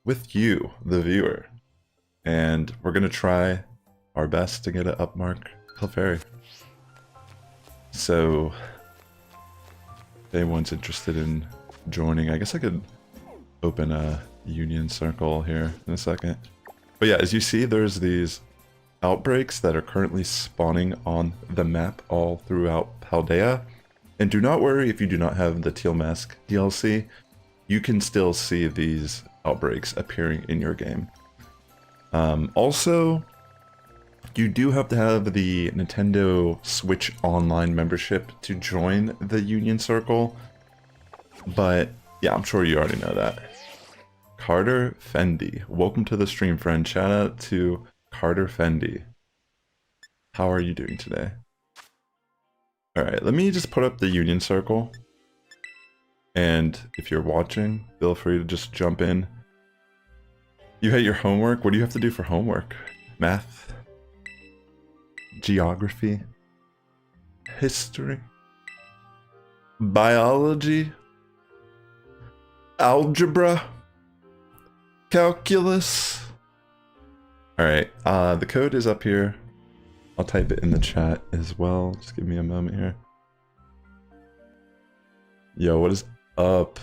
with you, the viewer. And we're going to try our best to get an Upmark Clefairy. So, if anyone's interested in joining, I guess I could open a union circle here in a second. But yeah, as you see, there's these outbreaks that are currently spawning on the map all throughout Paldea. And do not worry if you do not have the Teal Mask DLC, you can still see these outbreaks appearing in your game. Also, you do have to have the Nintendo Switch Online membership to join the Union Circle, but yeah, I'm sure you already know that. Carter Fendi, welcome to the stream, friend. Shout out to Carter Fendi. How are you doing today? Alright, let me just put up the Union Circle. And if you're watching, feel free to just jump in. You had your homework? What do you have to do for homework? Math? Geography? History? Biology? Algebra? Calculus? Alright, the code is up here. I'll type it in the chat as well. Just give me a moment here. Yo, what is up?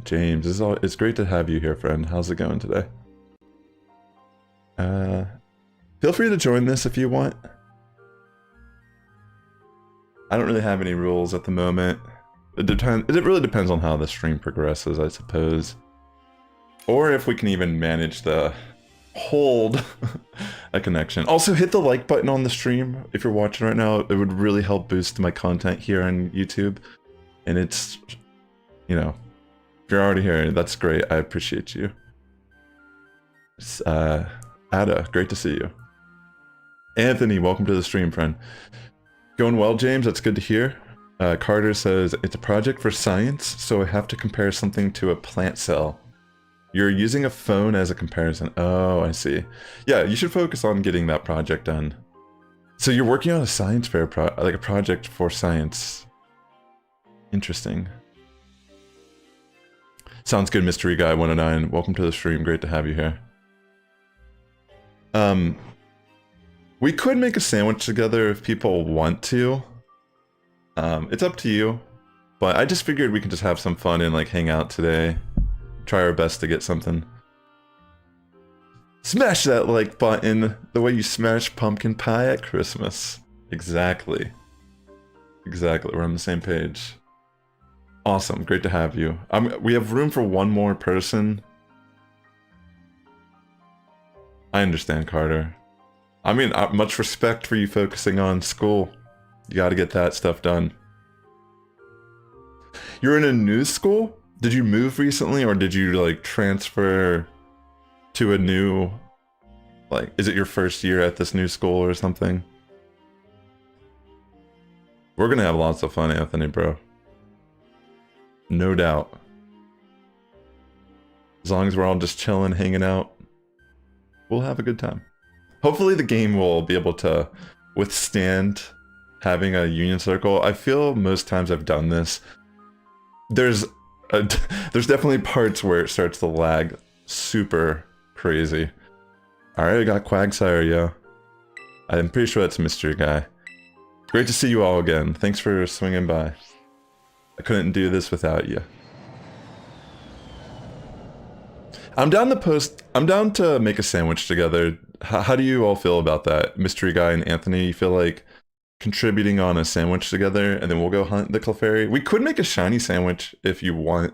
James, it's great to have you here, friend. How's it going today? Feel free to join this if you want. I don't really have any rules at the moment. It really depends on how the stream progresses, I suppose. Or if we can even manage the hold a connection. Also, hit the like button on the stream if you're watching right now. It would really help boost my content here on YouTube. And it's, you know, if you're already here, that's great. I appreciate you. It's, Ada, great to see you. Anthony, welcome to the stream, friend. Going well, James? That's good to hear. Carter says, it's a project for science, so I have to compare something to a plant cell. You're using a phone as a comparison. Oh, I see. Yeah, you should focus on getting that project done. So you're working on a science fair, like a project for science. Interesting. Sounds good, Mystery Guy 109. Welcome to the stream. Great to have you here. We could make a sandwich together if people want to. It's up to you. But I just figured we could just have some fun and like hang out today. Try our best to get something. Smash that like button the way you smash pumpkin pie at Christmas. Exactly. Exactly, we're on the same page. Awesome, great to have you. We have room for one more person. I understand, Carter. I mean, much respect for you focusing on school. You gotta get that stuff done. You're in a new school? Did you move recently, or did you, like, transfer to a new... Like, is it your first year at this new school or something? We're gonna have lots of fun, Anthony, bro. No doubt. As long as we're all just chilling, hanging out, we'll have a good time. Hopefully the game will be able to withstand having a union circle. I feel most times I've done this, there's definitely parts where it starts to lag super crazy. Alright, I got Quagsire, yo. I'm pretty sure that's a mystery guy. Great to see you all again. Thanks for swinging by. I couldn't do this without you. I'm down to make a sandwich together. How do you all feel about that? Mystery Guy and Anthony, you feel like contributing on a sandwich together, and then we'll go hunt the Clefairy? We could make a shiny sandwich if you want.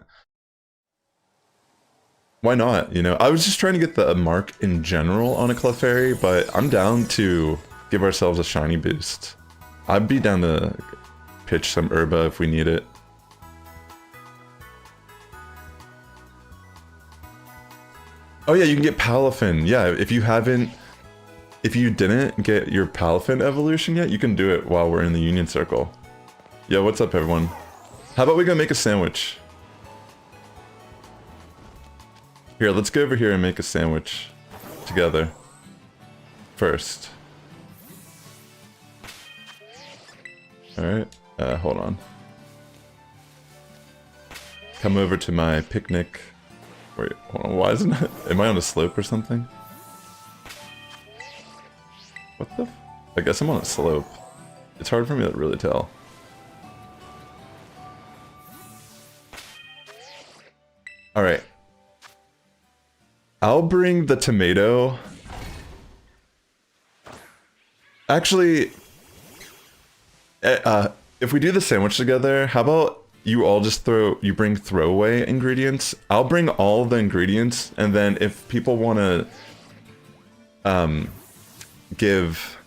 Why not? You know, I was just trying to get the mark in general on a Clefairy, but I'm down to give ourselves a shiny boost. I'd be down to pitch some Herba if we need it. Oh yeah, you can get Palafin. Yeah, if you didn't get your Palafin evolution yet, you can do it while we're in the Union Circle. Yo, what's up, everyone? How about we go make a sandwich? Here, let's go over here and make a sandwich together first. Alright, hold on. Come over to my picnic Wait, hold on, why isn't it? Am I on a slope or something? What the? I guess I'm on a slope. It's hard for me to really tell. Alright. I'll bring the tomato. Actually, if we do the sandwich together, how about you all just bring throwaway ingredients? I'll bring all the ingredients, and then if people want to give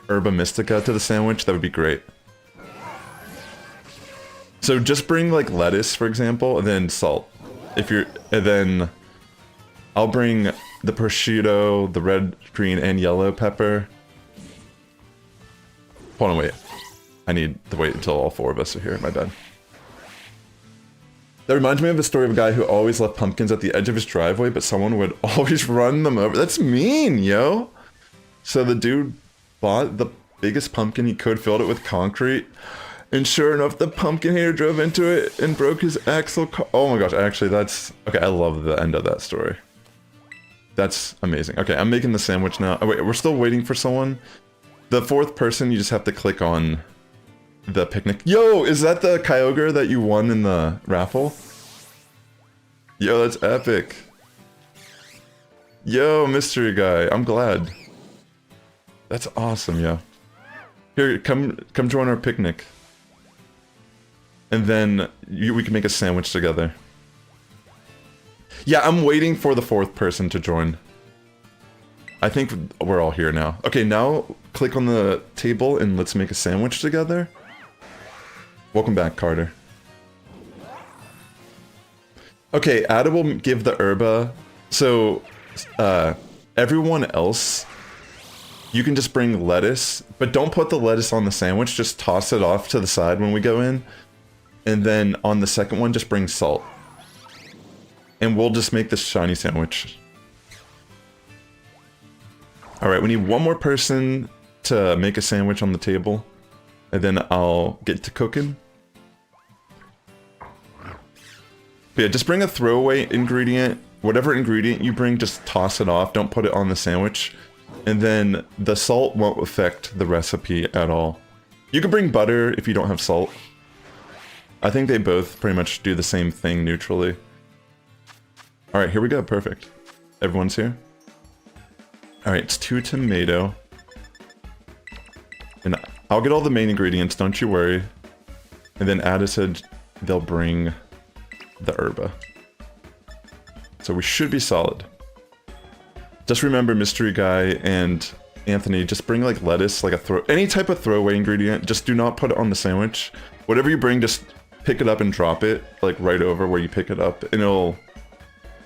Herba Mystica to the sandwich, that would be great. So just bring like lettuce, for example, and then salt. And then I'll bring the prosciutto, the red, green, and yellow pepper. Hold on, wait. I need to wait until all 4 of us are here, my bad. That reminds me of a story of a guy who always left pumpkins at the edge of his driveway, but someone would always run them over. That's mean, yo! So the dude bought the biggest pumpkin he could, filled it with concrete, and sure enough, the pumpkin hater drove into it and broke his axle car. Oh my gosh, actually, that's... Okay, I love the end of that story. That's amazing. Okay, I'm making the sandwich now. Oh, wait, we're still waiting for someone. The 4th person, you just have to click on the picnic. Yo, is that the Kyogre that you won in the raffle? Yo, that's epic. Yo, mystery guy, I'm glad. That's awesome, yo. Here, come join our picnic. And then we can make a sandwich together. Yeah, I'm waiting for the 4th person to join. I think we're all here now. Okay, now click on the table and let's make a sandwich together. Welcome back, Carter. Okay, Ada will give the herba. So, everyone else, you can just bring lettuce, but don't put the lettuce on the sandwich, just toss it off to the side when we go in. And then on the second one, just bring salt. And we'll just make this shiny sandwich. Alright, we need one more person to make a sandwich on the table. And then I'll get to cooking. But yeah, just bring a throwaway ingredient. Whatever ingredient you bring, just toss it off. Don't put it on the sandwich. And then the salt won't affect the recipe at all. You can bring butter if you don't have salt. I think they both pretty much do the same thing neutrally. Alright, here we go. Perfect. Everyone's here? Alright, it's 2 tomato. And I'll get all the main ingredients, don't you worry. And then Ada said they'll bring the herba. So we should be solid. Just remember, Mystery Guy and Anthony, just bring like lettuce, like any type of throwaway ingredient. Just do not put it on the sandwich. Whatever you bring, just pick it up and drop it, like right over where you pick it up, and it'll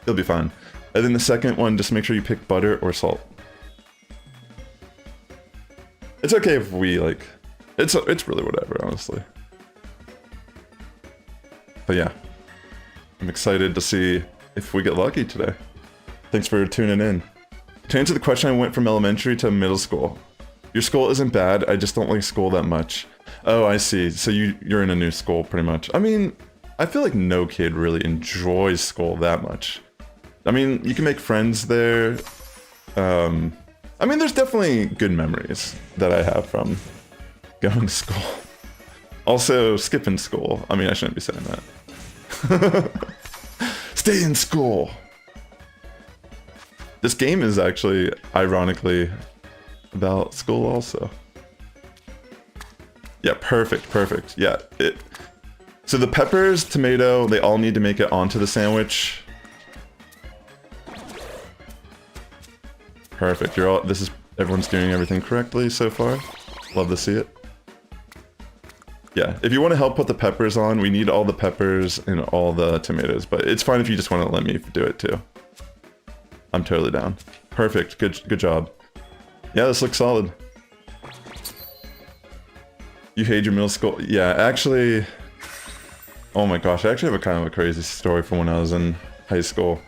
be fine. And then the second one, just make sure you pick butter or salt. It's okay if we like, it's really whatever, honestly. But yeah, I'm excited to see if we get lucky today. Thanks for tuning in. To answer the question, I went from elementary to middle school. Your school isn't bad, I just don't like school that much. Oh, I see. So you're in a new school, pretty much. I mean, I feel like no kid really enjoys school that much. I mean, you can make friends there. I mean, there's definitely good memories that I have from going to school. Also, skipping school. I mean, I shouldn't be saying that. Stay in school! This game is actually, ironically, about school also. Yeah, perfect, perfect. Yeah, so the peppers, tomato, they all need to make it onto the sandwich. Perfect. Everyone's doing everything correctly so far. Love to see it. Yeah, if you want to help put the peppers on, we need all the peppers and all the tomatoes, but it's fine if you just want to let me do it too. I'm totally down. Perfect. Good job. Yeah, this looks solid. You hate your middle school? Yeah, actually... Oh my gosh, I actually have a kind of a crazy story from when I was in high school.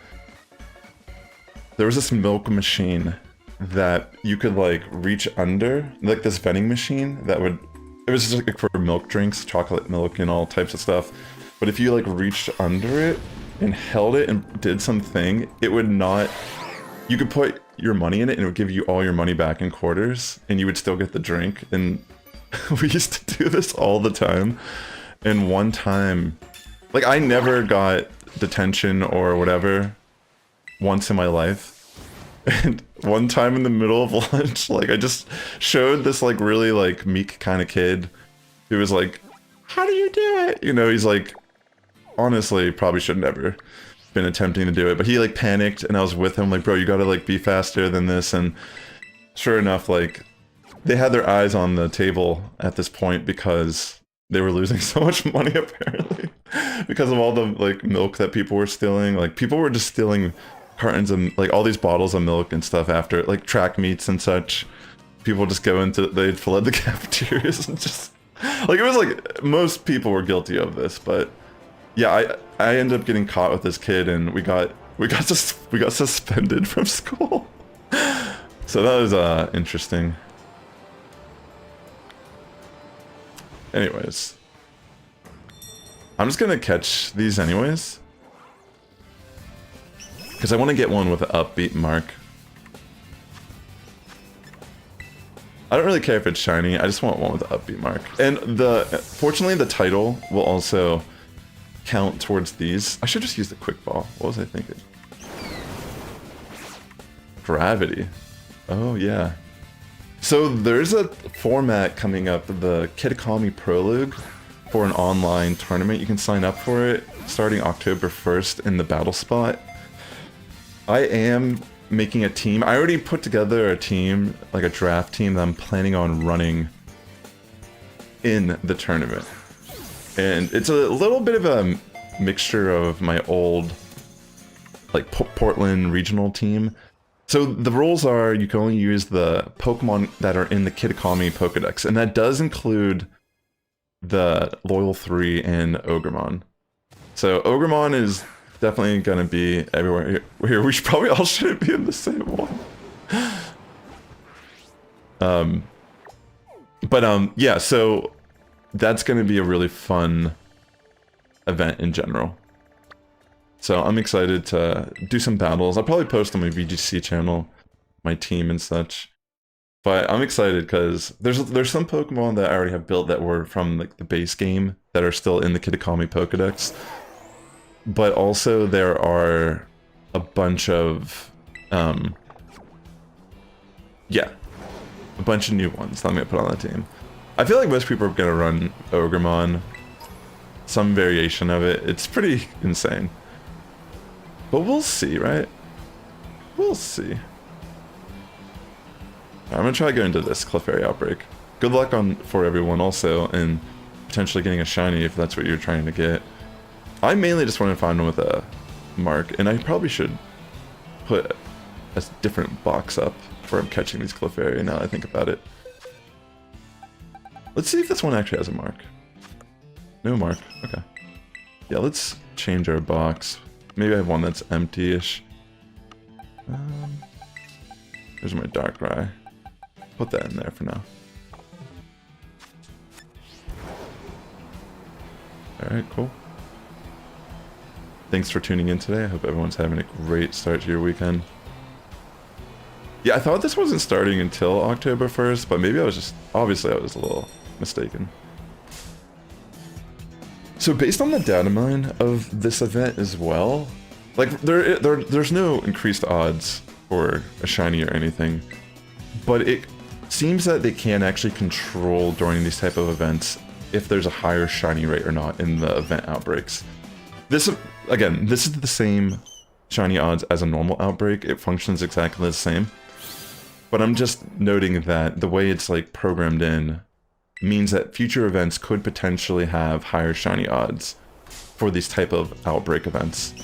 There was this milk machine that you could like reach under, like this vending machine that would... It was just like for milk drinks, chocolate milk and all types of stuff. But if you like reached under it and held it and did something, it would not... You could put your money in it and it would give you all your money back in quarters, and you would still get the drink. And we used to do this all the time. And one time, like, I never got detention or whatever once in my life. And one time in the middle of lunch, like, I just showed this, like, really, like, meek kind of kid who was like, how do you do it? You know, he's like, honestly, probably should never been attempting to do it, but he, like, panicked, and I was with him, like, bro, you gotta, like, be faster than this. And sure enough, like, they had their eyes on the table at this point because they were losing so much money, apparently, because of all the, like, milk that people were stealing. Like, people were just stealing cartons of, like, all these bottles of milk and stuff after, like, track meets and such. People just go into, they'd flood the cafeterias and just, like, it was like, most people were guilty of this, but yeah, I ended up getting caught with this kid, and we got suspended from school. So that was interesting. Anyways, I'm just gonna catch these anyways, because I want to get one with an Upbeat Mark. I don't really care if it's shiny, I just want one with an Upbeat Mark. And fortunately the title will also count towards these. I should just use the quick ball. What was I thinking? Gravity. Oh yeah. So there's a format coming up, the Kitakami Prologue, for an online tournament. You can sign up for it starting October 1st in the battle spot. I am making a team. I already put together a team, like a draft team, that I'm planning on running in the tournament. And it's a little bit of a mixture of my old, like, Portland regional team. So the rules are you can only use the Pokemon that are in the Kitakami Pokedex, and that does include the Loyal 3 and Ogremon. So Ogremon is definitely gonna be everywhere here. We should probably all shouldn't be in the same one. Yeah, so that's gonna be a really fun event in general. So I'm excited to do some battles. I'll probably post on my VGC channel, my team and such. But I'm excited because there's some Pokemon that I already have built that were from, like, the base game that are still in the Kitakami Pokedex. But also there are a bunch of a bunch of new ones that I'm gonna put on the team. I feel like most people are gonna run Ogremon, some variation of it. It's pretty insane. But we'll see, right? We'll see. I'm gonna try to go into this Clefairy Outbreak. Good luck for everyone also, and potentially getting a shiny if that's what you're trying to get. I mainly just want to find one with a mark, and I probably should put a different box up where I'm catching these Clefairy now that I think about it. Let's see if this one actually has a mark. No mark, okay. Yeah, let's change our box. Maybe I have one that's empty-ish. There's my Darkrai. Put that in there for now. Alright, cool. Thanks for tuning in today. I hope everyone's having a great start to your weekend. Yeah, I thought this wasn't starting until October 1st, but maybe I was just... Obviously, I was a little mistaken. So based on the data mine of this event as well, like, there's no increased odds for a shiny or anything, but it seems that they can actually control during these type of events if there's a higher shiny rate or not in the event outbreaks. This, again, this is the same shiny odds as a normal outbreak. It functions exactly the same, but I'm just noting that the way it's, like, programmed in means that future events could potentially have higher shiny odds for these type of outbreak events.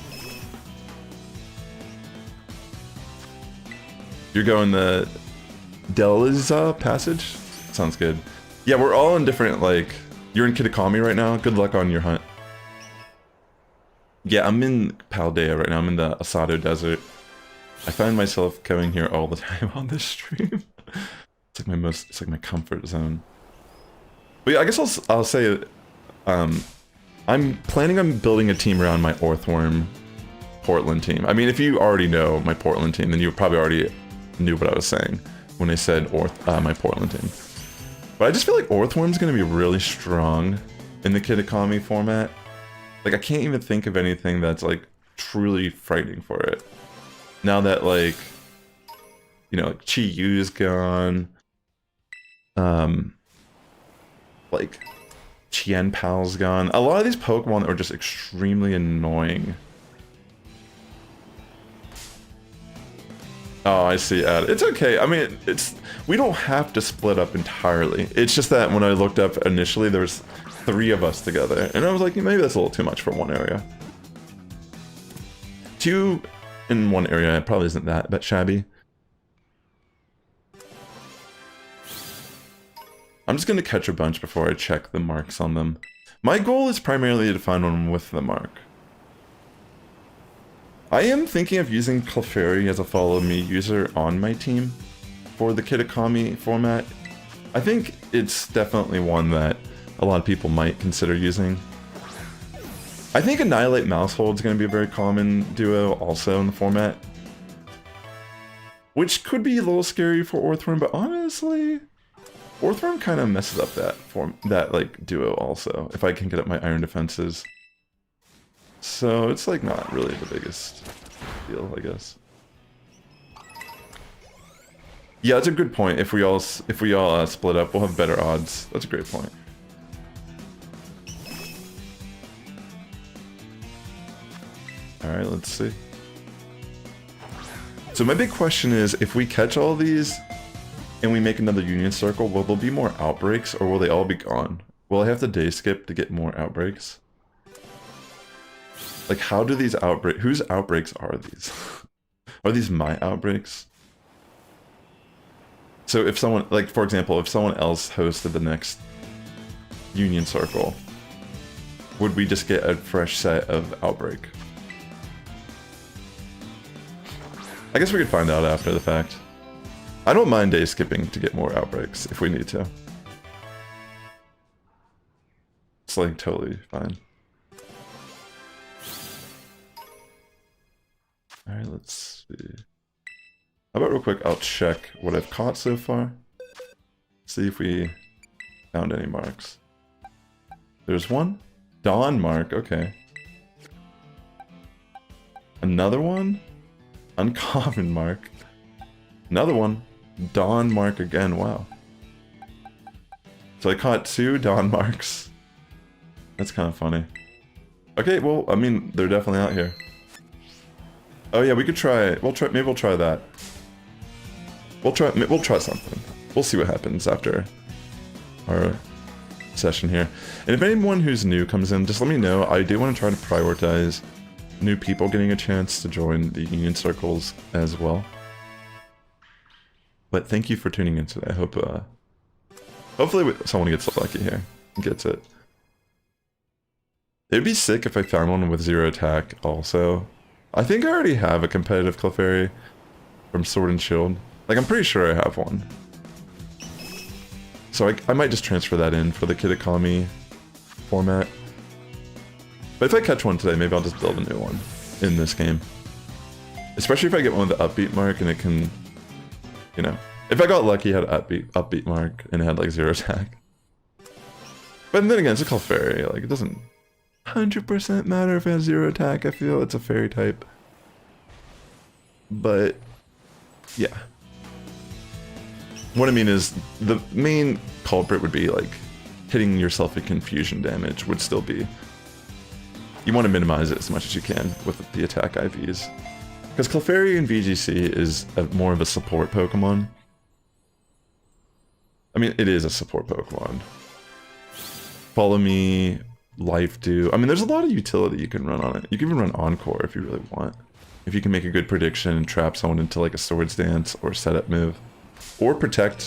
You're going the Deliza passage? Sounds good. Yeah, we're all in different, like... You're in Kitakami right now? Good luck on your hunt. Yeah, I'm in Paldea right now. I'm in the Asado Desert. I find myself coming here all the time on this stream. It's like my comfort zone. But yeah, I guess I'll say, I'm planning on building a team around my Orthworm Portland team. I mean, if you already know my Portland team, then you probably already knew what I was saying when I said my Portland team. But I just feel like Orthworm's gonna be really strong in the Kitakami format. Like, I can't even think of anything that's, like, truly frightening for it. Now that, like, you know, like, Chi-Yu's gone. Like, Chien-Pao's gone. A lot of these Pokemon are just extremely annoying. Oh, I see. It's okay. I mean, we don't have to split up entirely. It's just that when I looked up initially, there was 3 of us together, and I was like, maybe that's a little too much for one area. 2 in one area probably isn't that shabby. I'm just gonna catch a bunch before I check the marks on them. My goal is primarily to find one with the mark. I am thinking of using Clefairy as a follow me user on my team for the Kitakami format. I think it's definitely one that a lot of people might consider using. I think Annihilate Mousehold is going to be a very common duo also in the format. Which could be a little scary for Orthworm, but honestly, Orthworm kind of messes up that like duo also, if I can get up my iron defenses. So it's like not really the biggest deal, I guess. Yeah, that's a good point. If we all split up, we'll have better odds. That's a great point. All right, let's see. So my big question is, if we catch all these and we make another Union Circle, will there be more outbreaks or will they all be gone? Will I have to day skip to get more outbreaks? Like, how do these outbreaks... Whose outbreaks are these? Are these my outbreaks? So if someone... Like, for example, if someone else hosted the next Union Circle, would we just get a fresh set of outbreak? I guess we could find out after the fact. I don't mind day skipping to get more outbreaks if we need to. It's like totally fine. Alright, let's see. How about real quick, I'll check what I've caught so far. See if we found any marks. There's one. Dawn mark, okay. Another one. Uncommon mark. Another one. Dawn mark again, wow. So I caught 2 Dawn marks. That's kind of funny. Okay, well, I mean, they're definitely out here. Oh yeah, we could try. Maybe we'll try that. We'll try something. We'll see what happens after our session here. And if anyone who's new comes in, just let me know. I do want to try to prioritize new people getting a chance to join the Union Circles as well. But thank you for tuning in today. I hope, hopefully someone gets lucky here and gets it. It'd be sick if I found one with 0 attack also. I think I already have a competitive Clefairy from Sword and Shield. Like, I'm pretty sure I have one. So I might just transfer that in for the Kitakami format. But if I catch one today, maybe I'll just build a new one in this game. Especially if I get one with the Upbeat Mark and it can, you know. If I got lucky, it had Upbeat Mark and it had like 0 attack. But then again, it's a Clefairy. Like, it doesn't 100% matter if it has 0 attack. I feel it's a fairy type. But yeah. What I mean is, the main culprit would be like hitting yourself in confusion damage would still be. You want to minimize it as much as you can with the attack IVs. Because Clefairy in VGC is more of a support Pokemon. I mean, it is a support Pokemon. Follow Me, Life Do. I mean, there's a lot of utility you can run on it. You can even run Encore if you really want. If you can make a good prediction and trap someone into like a Swords Dance or setup move. Or Protect.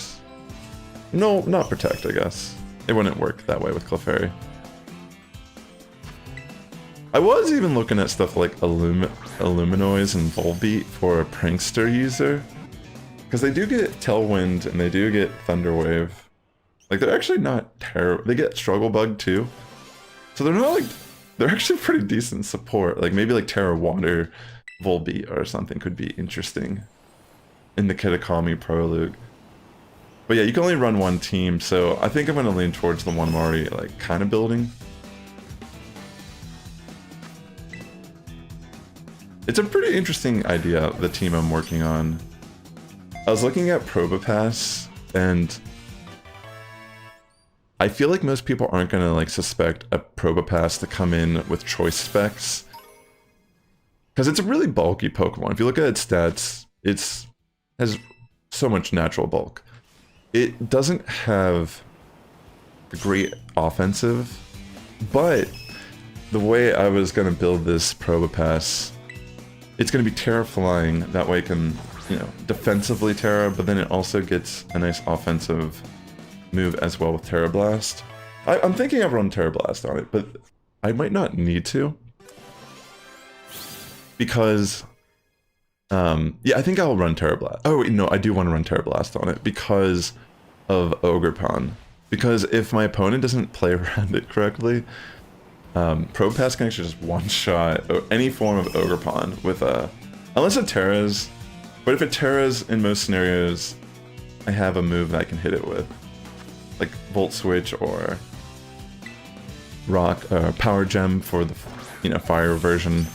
No, not Protect, I guess. It wouldn't work that way with Clefairy. I was even looking at stuff like Illuminoise and Volbeat for a Prankster user. Because they do get Tailwind and they do get Thunder Wave. Like, they're actually not terrible. They get Struggle Bug too. So they're not like they're actually pretty decent support. Like maybe like Terra Water Volbeat or something could be interesting in the Kitakami Pro League. But yeah, you can only run one team, so I think I'm gonna lean towards the one I'm already like kind of building. It's a pretty interesting idea, the team I'm working on. I was looking at Probopass, and I feel like most people aren't gonna like suspect a Probopass to come in with choice specs. Because it's a really bulky Pokemon. If you look at its stats, it has so much natural bulk. It doesn't have a great offensive, but the way I was gonna build this Probopass, it's gonna be Terra Flying. That way it can, you know, defensively Terra, but then it also gets a nice offensive move as well with Terra Blast. I'm thinking I've run Terra Blast on it, but I might not need to. Because, yeah, I think I'll run Terra Blast. Oh, wait, no, I do want to run Terra Blast on it because of Ogerpon. Because if my opponent doesn't play around it correctly, Probopass can actually just one-shot any form of Ogerpon with a... Unless it Terras, but if it Terras in most scenarios, I have a move that I can hit it with. Like Volt Switch or Rock, Power Gem for the, you know, fire version.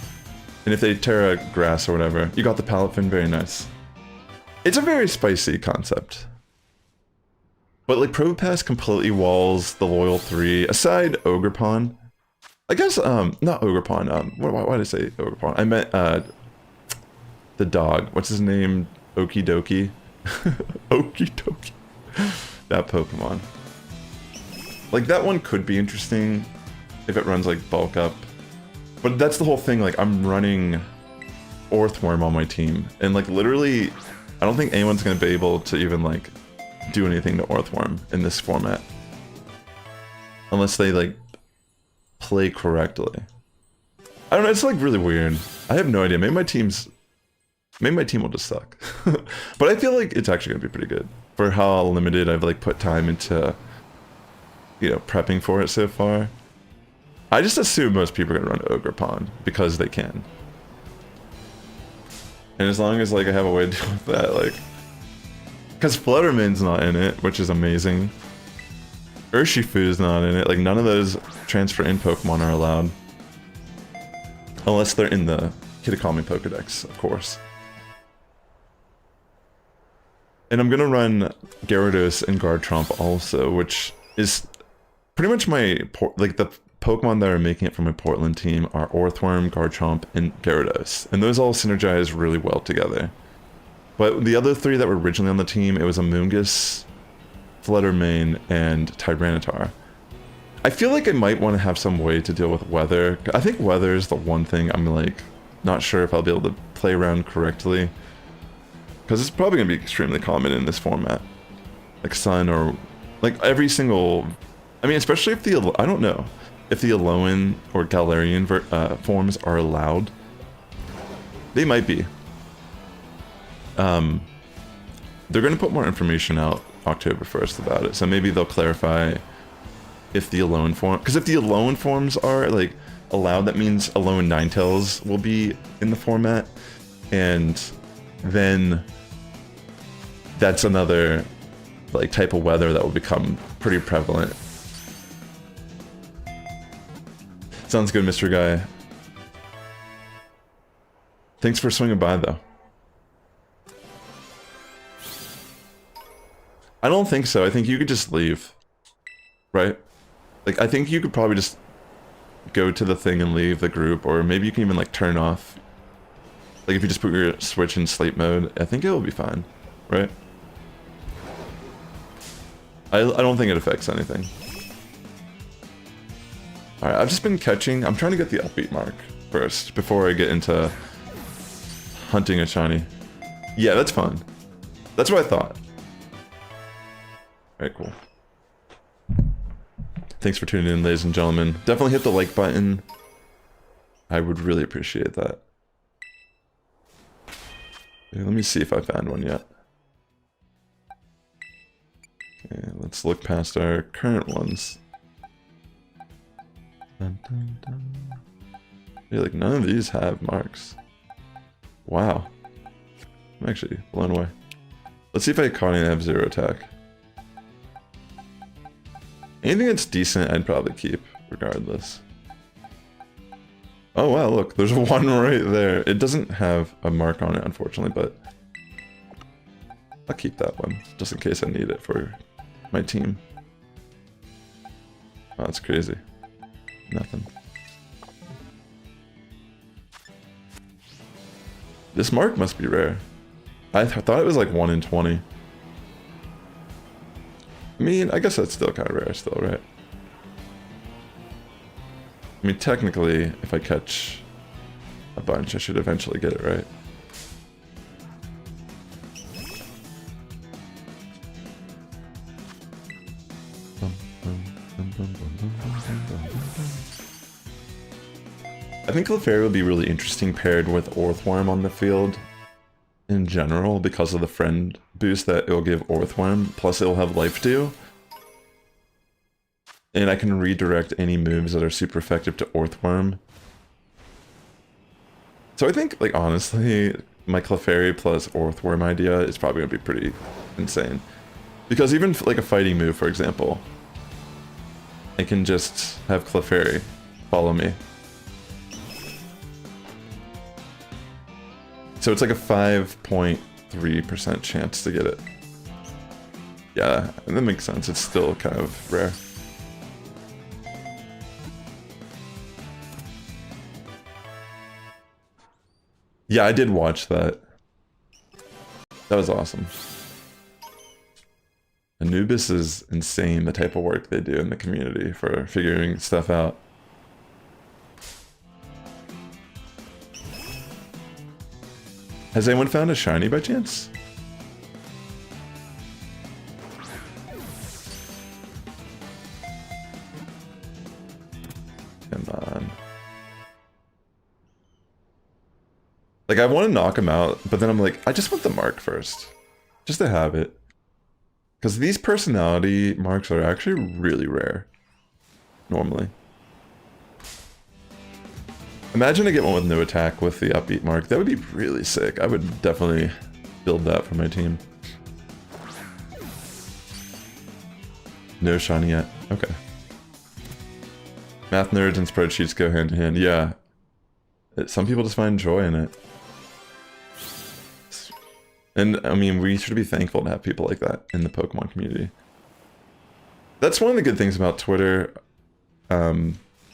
And if they Terra Grass or whatever, you got the Palafin, very nice. It's a very spicy concept. But like Probopass completely walls the Loyal 3, aside Ogerpon. I guess, not Ogerpon, why did I say Ogerpon? I meant, the dog. What's his name? Okidoki? Okidoki. That Pokemon. Like, that one could be interesting if it runs, like, bulk up. But that's the whole thing, like, I'm running Orthworm on my team. And, like, literally, I don't think anyone's gonna be able to even, like, do anything to Orthworm in this format. Unless they, like, play correctly. I don't know, it's, like, really weird. I have no idea. Maybe my team will just suck. But I feel like it's actually gonna be pretty good. For how limited I've, like, put time into, you know, prepping for it so far. I just assume most people are gonna run Ogerpon because they can. And as long as, like, I have a way to deal with that, like... Because Flutterman's not in it, which is amazing. Urshifu's not in it, like, none of those transfer in Pokemon are allowed. Unless they're in the Kitakami Pokedex, of course. And I'm gonna run Gyarados and Garchomp also, which is pretty much my, like, the Pokemon that are making it from my Portland team are Orthworm, Garchomp, and Gyarados. And those all synergize really well together. But the other three that were originally on the team, it was Amoonguss, Fluttermane, and Tyranitar. I feel like I might want to have some way to deal with weather. I think weather is the one thing I'm, like, not sure if I'll be able to play around correctly. Because it's probably going to be extremely common in this format. Like Sun or... Like, every single... I mean, especially if the... I don't know. If the Alolan or Galarian forms are allowed. They might be. They're going to put more information out October 1st about it. So maybe they'll clarify if the Alolan form... Because if the Alolan forms are, like, allowed, that means Alolan Ninetales will be in the format. And then... that's another, like, type of weather that will become pretty prevalent. Sounds good, Mr. Guy. Thanks for swinging by, though. I don't think so. I think you could just leave. Right? Like, I think you could probably just go to the thing and leave the group, or maybe you can even, like, turn off. Like, if you just put your Switch in sleep mode, I think it will be fine. Right? I don't think it affects anything. Alright, I've just been catching... I'm trying to get the Upbeat Mark first, before I get into hunting a shiny. Yeah, that's fun. That's what I thought. Alright, cool. Thanks for tuning in, ladies and gentlemen. Definitely hit the like button. I would really appreciate that. Okay, let me see if I found one yet. Okay, let's look past our current ones. Dun, dun, dun. Yeah, like none of these have marks. Wow. I'm actually blown away. Let's see if I caught any that have 0 attack. Anything that's decent, I'd probably keep, regardless. Oh wow, look, there's one right there. It doesn't have a mark on it, unfortunately, but I'll keep that one, just in case I need it for my team. Oh, that's crazy. Nothing. This mark must be rare. I thought it was like 1 in 20. I mean, I guess that's still kind of rare still, right? I mean, technically, if I catch a bunch, I should eventually get it right. I think Clefairy would be really interesting paired with Orthworm on the field in general because of the friend boost that it'll give Orthworm, plus it'll have Life Dew. And I can redirect any moves that are super effective to Orthworm. So I think, like, honestly, my Clefairy plus Orthworm idea is probably going to be pretty insane. Because even, like, a fighting move, for example, I can just have Clefairy follow me. So it's like a 5.3% chance to get it. Yeah, that makes sense. It's still kind of rare. Yeah, I did watch that. That was awesome. Anubis is insane, the type of work they do in the community for figuring stuff out. Has anyone found a shiny by chance? Come on. Like, I want to knock him out, but then I'm like, I just want the mark first. Just to have it. Because these personality marks are actually really rare. Normally. Imagine I get one with no attack with the Upbeat Mark. That would be really sick. I would definitely build that for my team. No shiny yet. Okay. Math nerds and spreadsheets go hand in hand. Yeah. Some people just find joy in it. And, I mean, we should be thankful to have people like that in the Pokemon community. That's one of the good things about Twitter,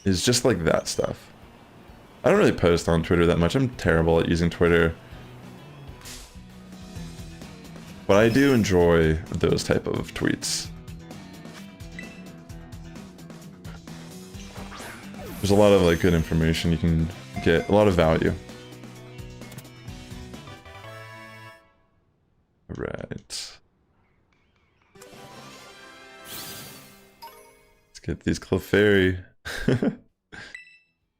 is just like that stuff. I don't really post on Twitter that much. I'm terrible at using Twitter. But I do enjoy those type of tweets. There's a lot of, like, good information you can get, a lot of value. Right. Let's get these Clefairy.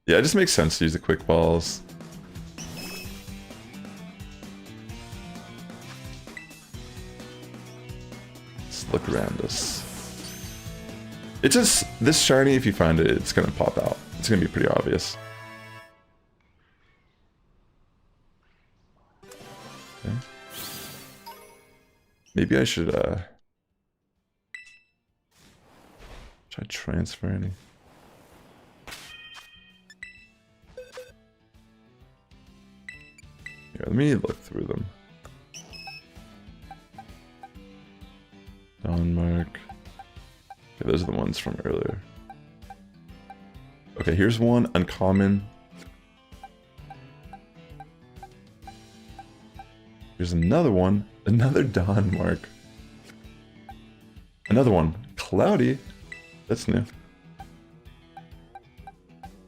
Yeah, it just makes sense to use the quick balls. Let's look around us. It's just, this shiny, if you find it, it's gonna pop out. It's gonna be pretty obvious. Okay. Maybe I should, try transferring. Here, let me look through them. Mark. Okay, those are the ones from earlier. Okay, here's one uncommon. Here's another one. Another Mark. Another one. Cloudy. That's new.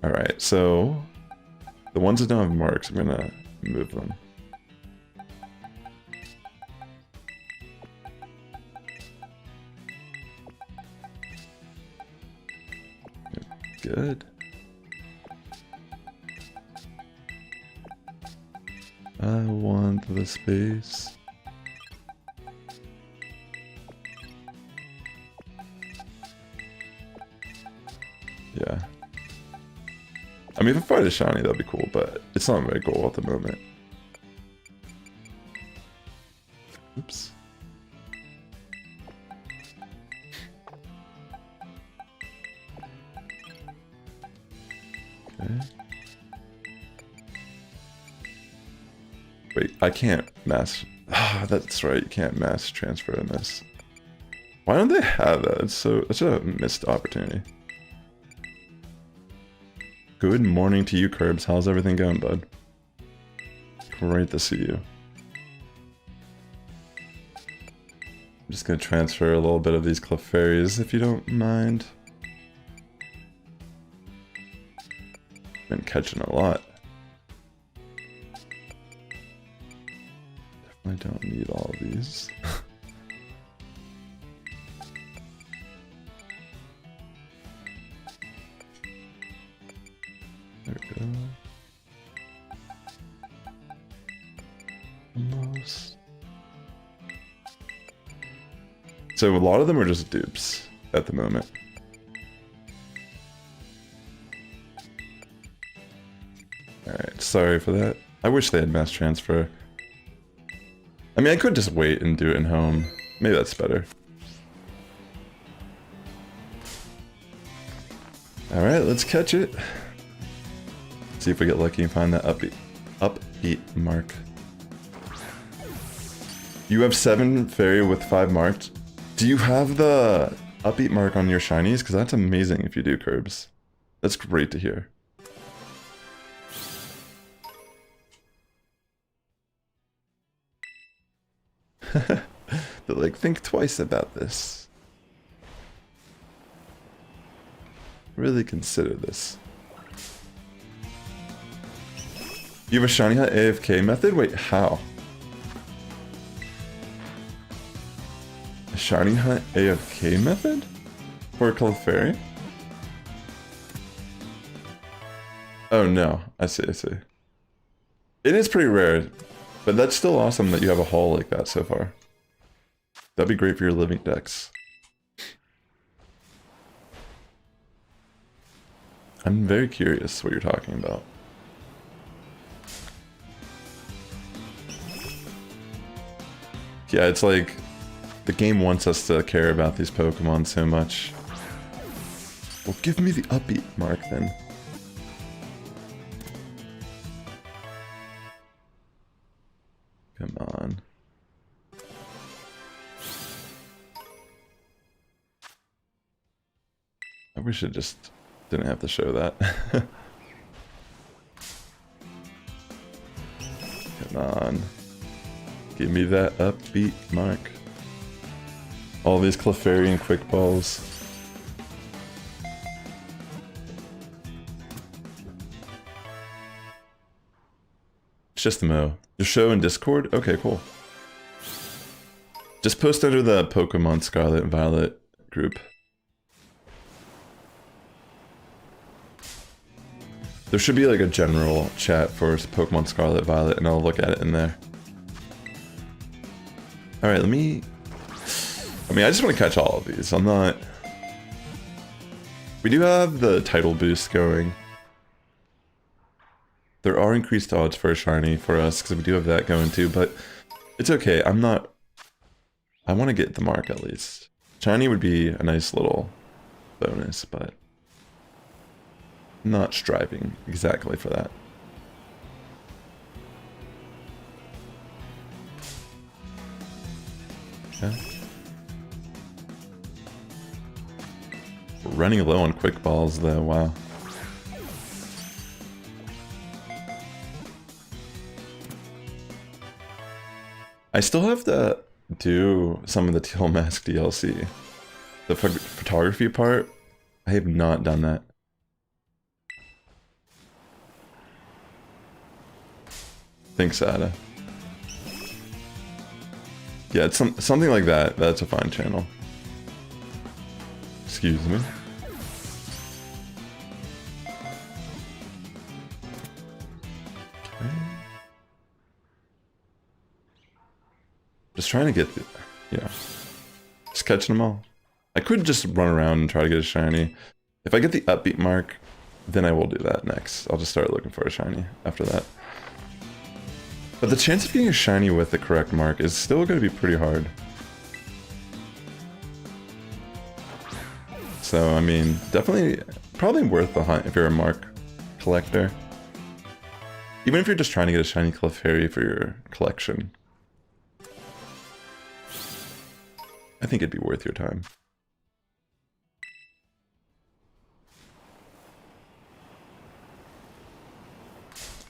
Alright, so the ones that don't have marks, I'm gonna move them. Good. I want the space. Yeah. mean, if I find a shiny, that'd be cool, but it's not my goal at the moment. Oops. Okay. Wait, I can't mass... Ah, that's right, you can't mass transfer in this. Why don't they have that? It's such a missed opportunity. Good morning to you, Curbs. How's everything going, bud? Great to see you. I'm just gonna transfer a little bit of these Clefairies, if you don't mind. Been catching a lot. Definitely don't need all of these. There we go. Almost. So a lot of them are just dupes at the moment. Alright, sorry for that. I wish they had mass transfer. I mean, I could just wait and do it in home. Maybe that's better. Alright, let's catch it. See if we get lucky and find that upbeat mark. You have 7 fairy with 5 marked. Do you have the upbeat mark on your shinies? Because that's amazing if you do, Curbs. That's great to hear. But like, think twice about this. Really consider this. You have a shiny hunt AFK method? Wait, how? A shiny hunt AFK method? For a Clefairy? Oh no, I see, I see. It is pretty rare, but that's still awesome that you have a haul like that so far. That'd be great for your living decks. I'm very curious what you're talking about. Yeah, it's like the game wants us to care about these Pokemon so much. Well, give me the upbeat mark then. Come on. I wish it just didn't have to show that. Come on. Give me that upbeat mark. All these Clefairy and Quick Balls. It's just a mo. Your show in Discord? Okay, cool. Just post under the Pokémon Scarlet and Violet group. There should be like a general chat for Pokémon Scarlet Violet, and I'll look at it in there. Alright, let me... I mean, I just want to catch all of these. I'm not... We do have the title boost going. There are increased odds for a shiny for us, because we do have that going too, but it's okay. I'm not... I want to get the mark at least. Shiny would be a nice little bonus, but... I'm not striving exactly for that. Okay. We're running low on quick balls though, wow. I still have to do some of the Teal Mask DLC. The photography part, I have not done that. Thanks, Ada. Yeah, it's something like that. That's a fine channel. Excuse me. Okay. Just trying to get the... Yeah. Just catching them all. I could just run around and try to get a shiny. If I get the upbeat mark, then I will do that next. I'll just start looking for a shiny after that. But the chance of getting a shiny with the correct mark is still going to be pretty hard. So, I mean, definitely, probably worth the hunt if you're a mark collector. Even if you're just trying to get a shiny Clefairy for your collection. I think it'd be worth your time.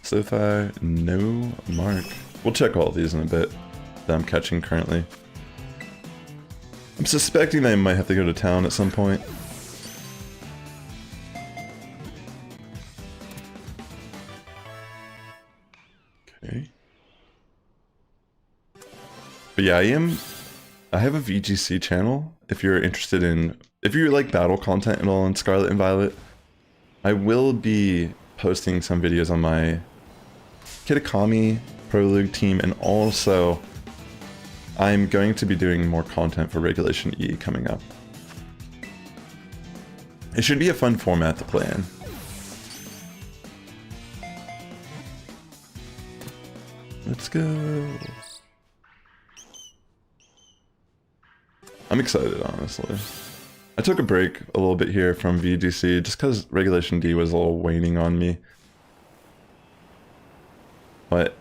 So far, no mark. We'll check all of these in a bit that I'm catching currently. I'm suspecting that I might have to go to town at some point. Okay. But yeah, I have a VGC channel if you're interested in, if you like battle content and all in Scarlet and Violet. I will be posting some videos on my Kitakami Pro League team, and also I'm going to be doing more content for Regulation E coming up. It should be a fun format to play in. Let's go. I'm excited, honestly. I took a break a little bit here from VGC just because Regulation D was a little waning on me. But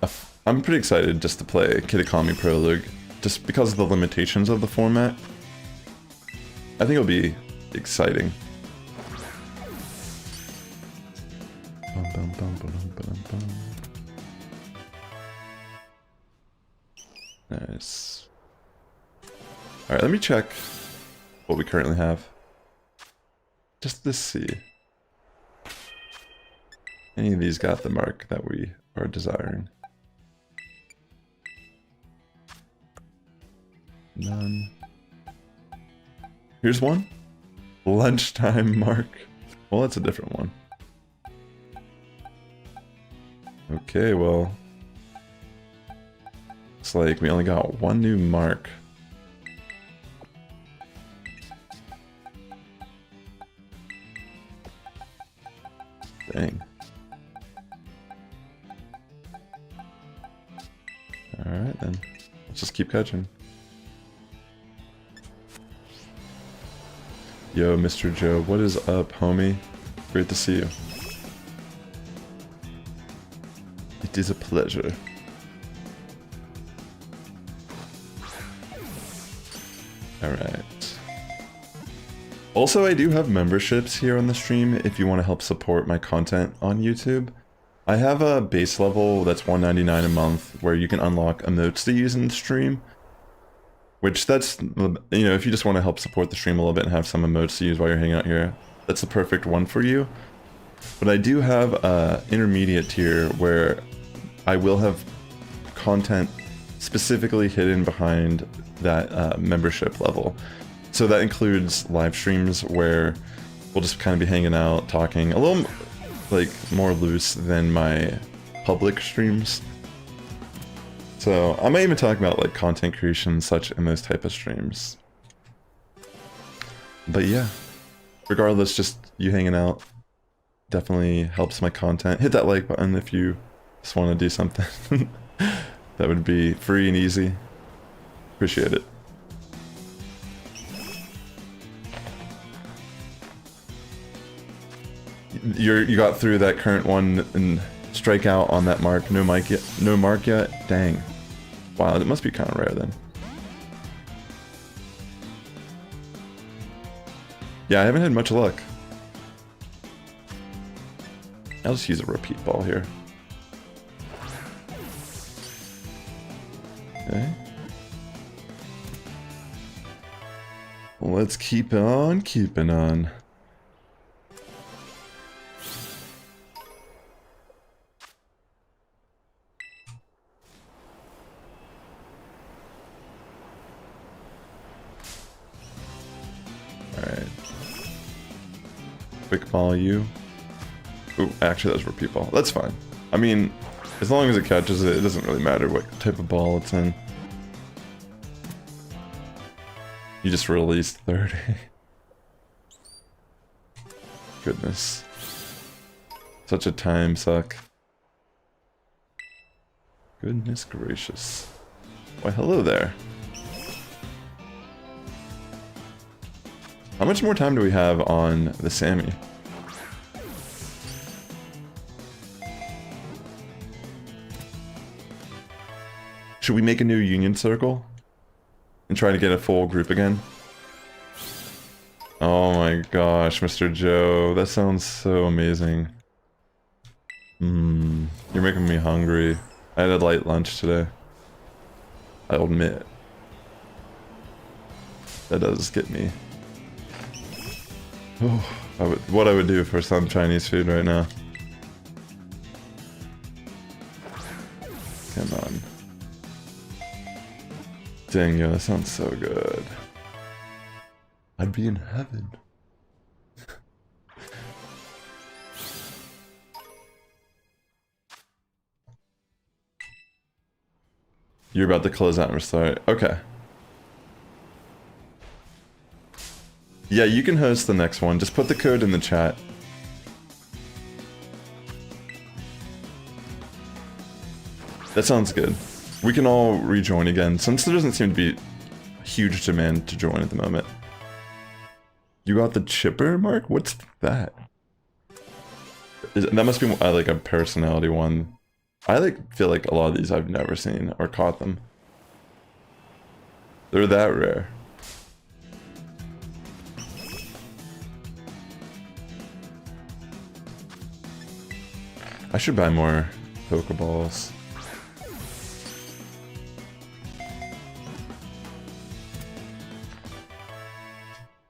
I'm pretty excited just to play Kitakami Pro League, just because of the limitations of the format. I think it'll be exciting. Nice. Alright, let me check what we currently have. Just to see. Any of these got the mark that we are desiring. None. Here's one. Lunchtime mark. Well, that's a different one. Okay, well. It's like we only got one new mark. Dang. Alright then. Let's just keep catching. Yo, Mr. Joe, what is up, homie? Great to see you. It is a pleasure. Alright. Also, I do have memberships here on the stream if you want to help support my content on YouTube. I have a base level that's $1.99 a month where you can unlock emotes to use in the stream. Which that's, you know, if you just want to help support the stream a little bit and have some emotes to use while you're hanging out here, that's the perfect one for you. But I do have a intermediate tier where I will have content specifically hidden behind that membership level. So that includes live streams where we'll just kind of be hanging out, talking a little like more loose than my public streams. So I might even talk about like content creation such in those type of streams. But yeah, regardless, just you hanging out definitely helps my content. Hit that like button if you just want to do something. That would be free and easy. Appreciate it. You got through that current one and strike out on that mark. No mark yet. No mark yet. Dang. Wow, it must be kind of rare then. Yeah, I haven't had much luck. I'll just use a repeat ball here. Okay. Let's keep on keeping on. Alright. Quick ball you. Ooh, actually that was repeat ball. That's fine. I mean, as long as it catches it, it doesn't really matter what type of ball it's in. You just released 30. Goodness. Such a time suck. Goodness gracious. Why, hello there. How much more time do we have on the Sammy? Should we make a new union circle? And try to get a full group again? Oh my gosh, Mr. Joe, that sounds so amazing. You're making me hungry. I had a light lunch today. I'll admit. That does get me. Oh, what I would do for some Chinese food right now. Come on. Dang, yo, that sounds so good. I'd be in heaven. You're about to close out and restart. Okay. Yeah, you can host the next one. Just put the code in the chat. That sounds good. We can all rejoin again, since there doesn't seem to be a huge demand to join at the moment. You got the chipper, Mark? What's that? That must be like a personality one. I feel like a lot of these I've never seen or caught them. They're that rare. I should buy more Pokeballs.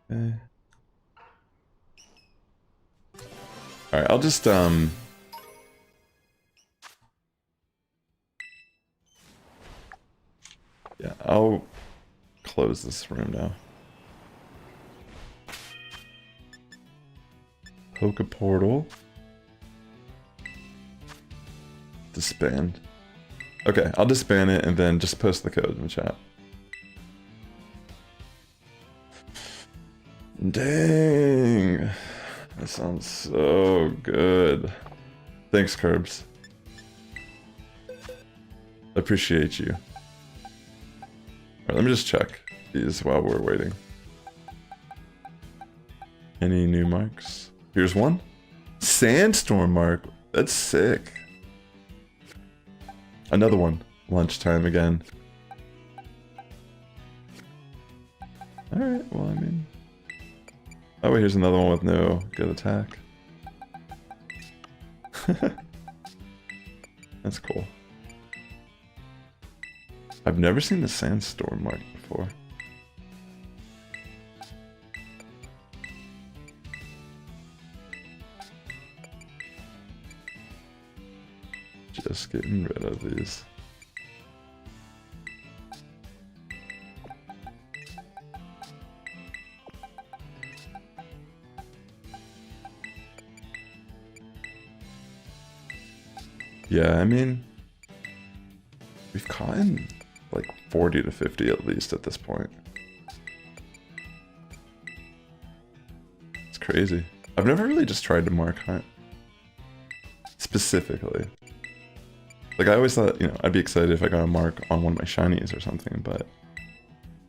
Okay. Alright, I'll just yeah, I'll close this room now. Poke portal. Disband. Okay, I'll disband it and then just post the code in the chat. Dang. That sounds so good. Thanks, Curbs. Appreciate you. Alright, let me just check these while we're waiting. Any new marks? Here's one. Sandstorm mark. That's sick. Another one. Lunchtime again. Alright, well, I mean... Oh, wait, here's another one with no good attack. That's cool. I've never seen the Sandstorm mark before. Just getting rid of these. Yeah, I mean, we've caught like 40 to 50 at least at this point. It's crazy. I've never really just tried to mark hunt. Specifically. Like, I always thought, you know, I'd be excited if I got a mark on one of my shinies or something, but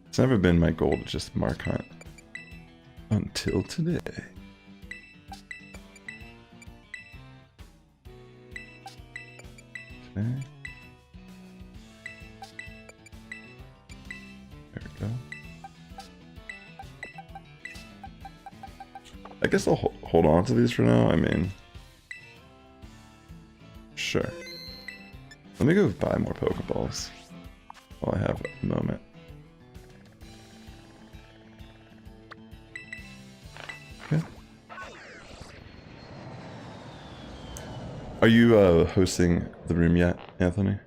it's never been my goal to just mark hunt. Until today. Okay. There we go. I guess I'll hold on to these for now. I mean, sure. Let me go buy more Pokeballs while I have a moment. Okay. Are you hosting the room yet, Anthony?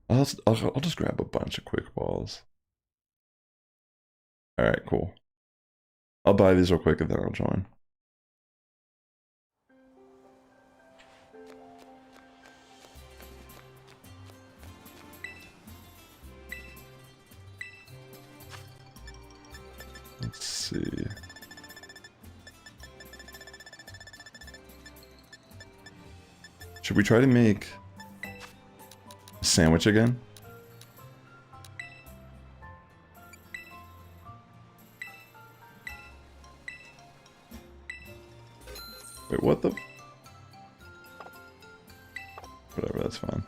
I'll just grab a bunch of quick balls. Alright, cool. I'll buy these real quick and then I'll join. Let's see. Should we try to make a sandwich again? Wait, what the? Whatever, that's fine.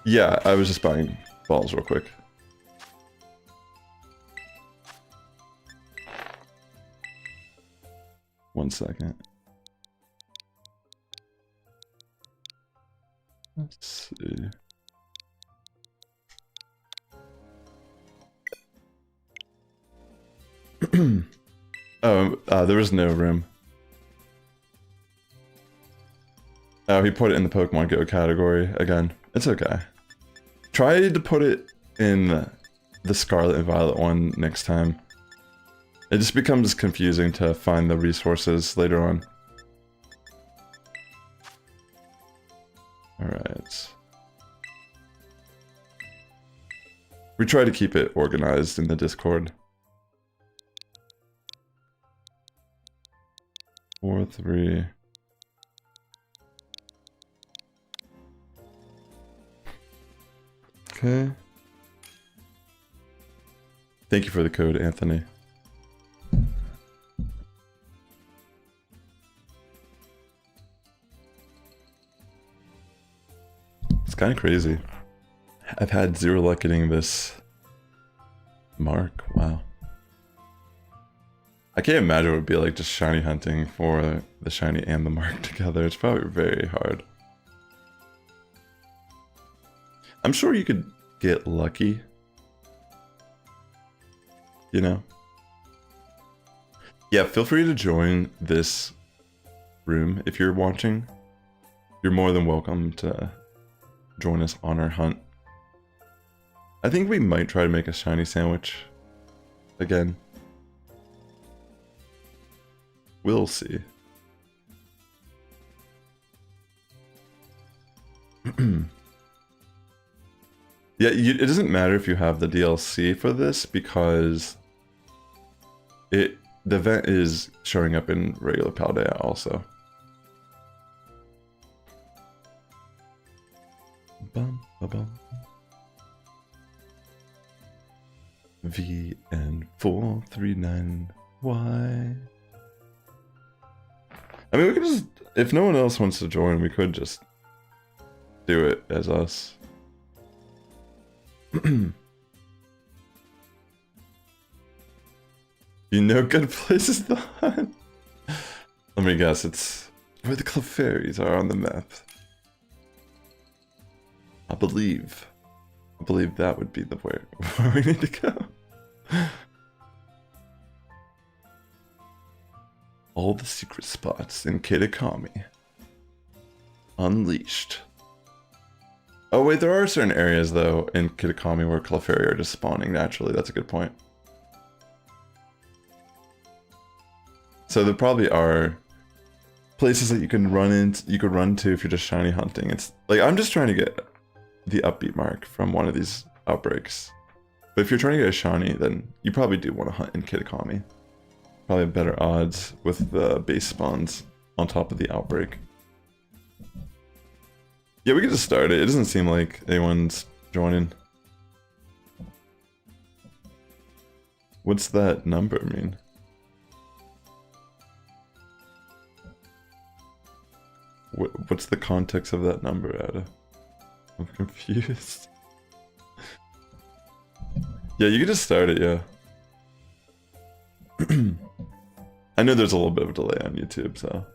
Yeah, I was just buying balls real quick. One second. Let's see. There was no room. Oh, he put it in the Pokemon Go category again. It's okay. Try to put it in the Scarlet and Violet one next time. It just becomes confusing to find the resources later on. Alright. We try to keep it organized in the Discord. 4, 3. Okay. Thank you for the code, Anthony. It's kind of crazy. I've had 0 luck getting this mark. Wow. I can't imagine what it would be like just shiny hunting for the shiny and the mark together. It's probably very hard. I'm sure you could get lucky. You know? Yeah, feel free to join this room if you're watching. You're more than welcome to join us on our hunt. I think we might try to make a shiny sandwich again. We'll see. Yeah, it doesn't matter if you have the DLC for this because the event is showing up in regular Paldea also. Bum, ba, bum. VN439Y. I mean, we could just, if no one else wants to join, we could just do it as us. You know good places to hunt? Let me guess, it's where the Clefairies are on the map. I believe that would be the where we need to go. All the secret spots in Kitakami. Unleashed. Oh wait, there are certain areas though in Kitakami where Clefairy are just spawning naturally. That's a good point. So there probably are places that you can run to if you're just shiny hunting. It's like I'm just trying to get the Upbeat Mark from one of these outbreaks. But if you're trying to get a shiny, then you probably do want to hunt in Kitakami. Probably have better odds with the base spawns on top of the outbreak. Yeah, we could just start it. It doesn't seem like anyone's joining. What's that number mean? What's the context of that number, Ada? I'm confused. Yeah, you could just start it, yeah. I know there's a little bit of a delay on YouTube, so...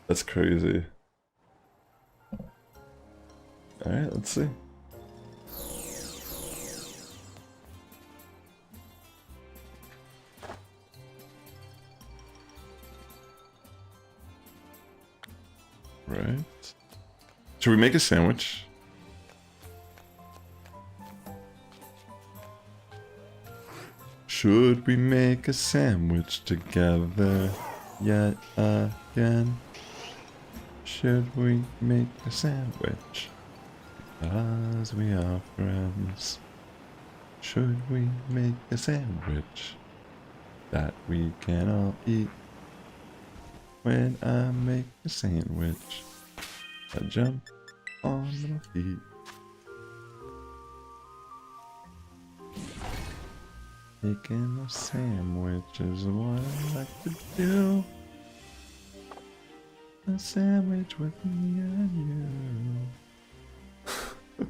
That's crazy. Alright, let's see. Right. Should we make a sandwich? Should we make a sandwich together yet again? Should we make a sandwich? Because we are friends. Should we make a sandwich that we can all eat? When I make a sandwich, I jump on my feet. Making a sandwich is what I like to do. A sandwich with me and you.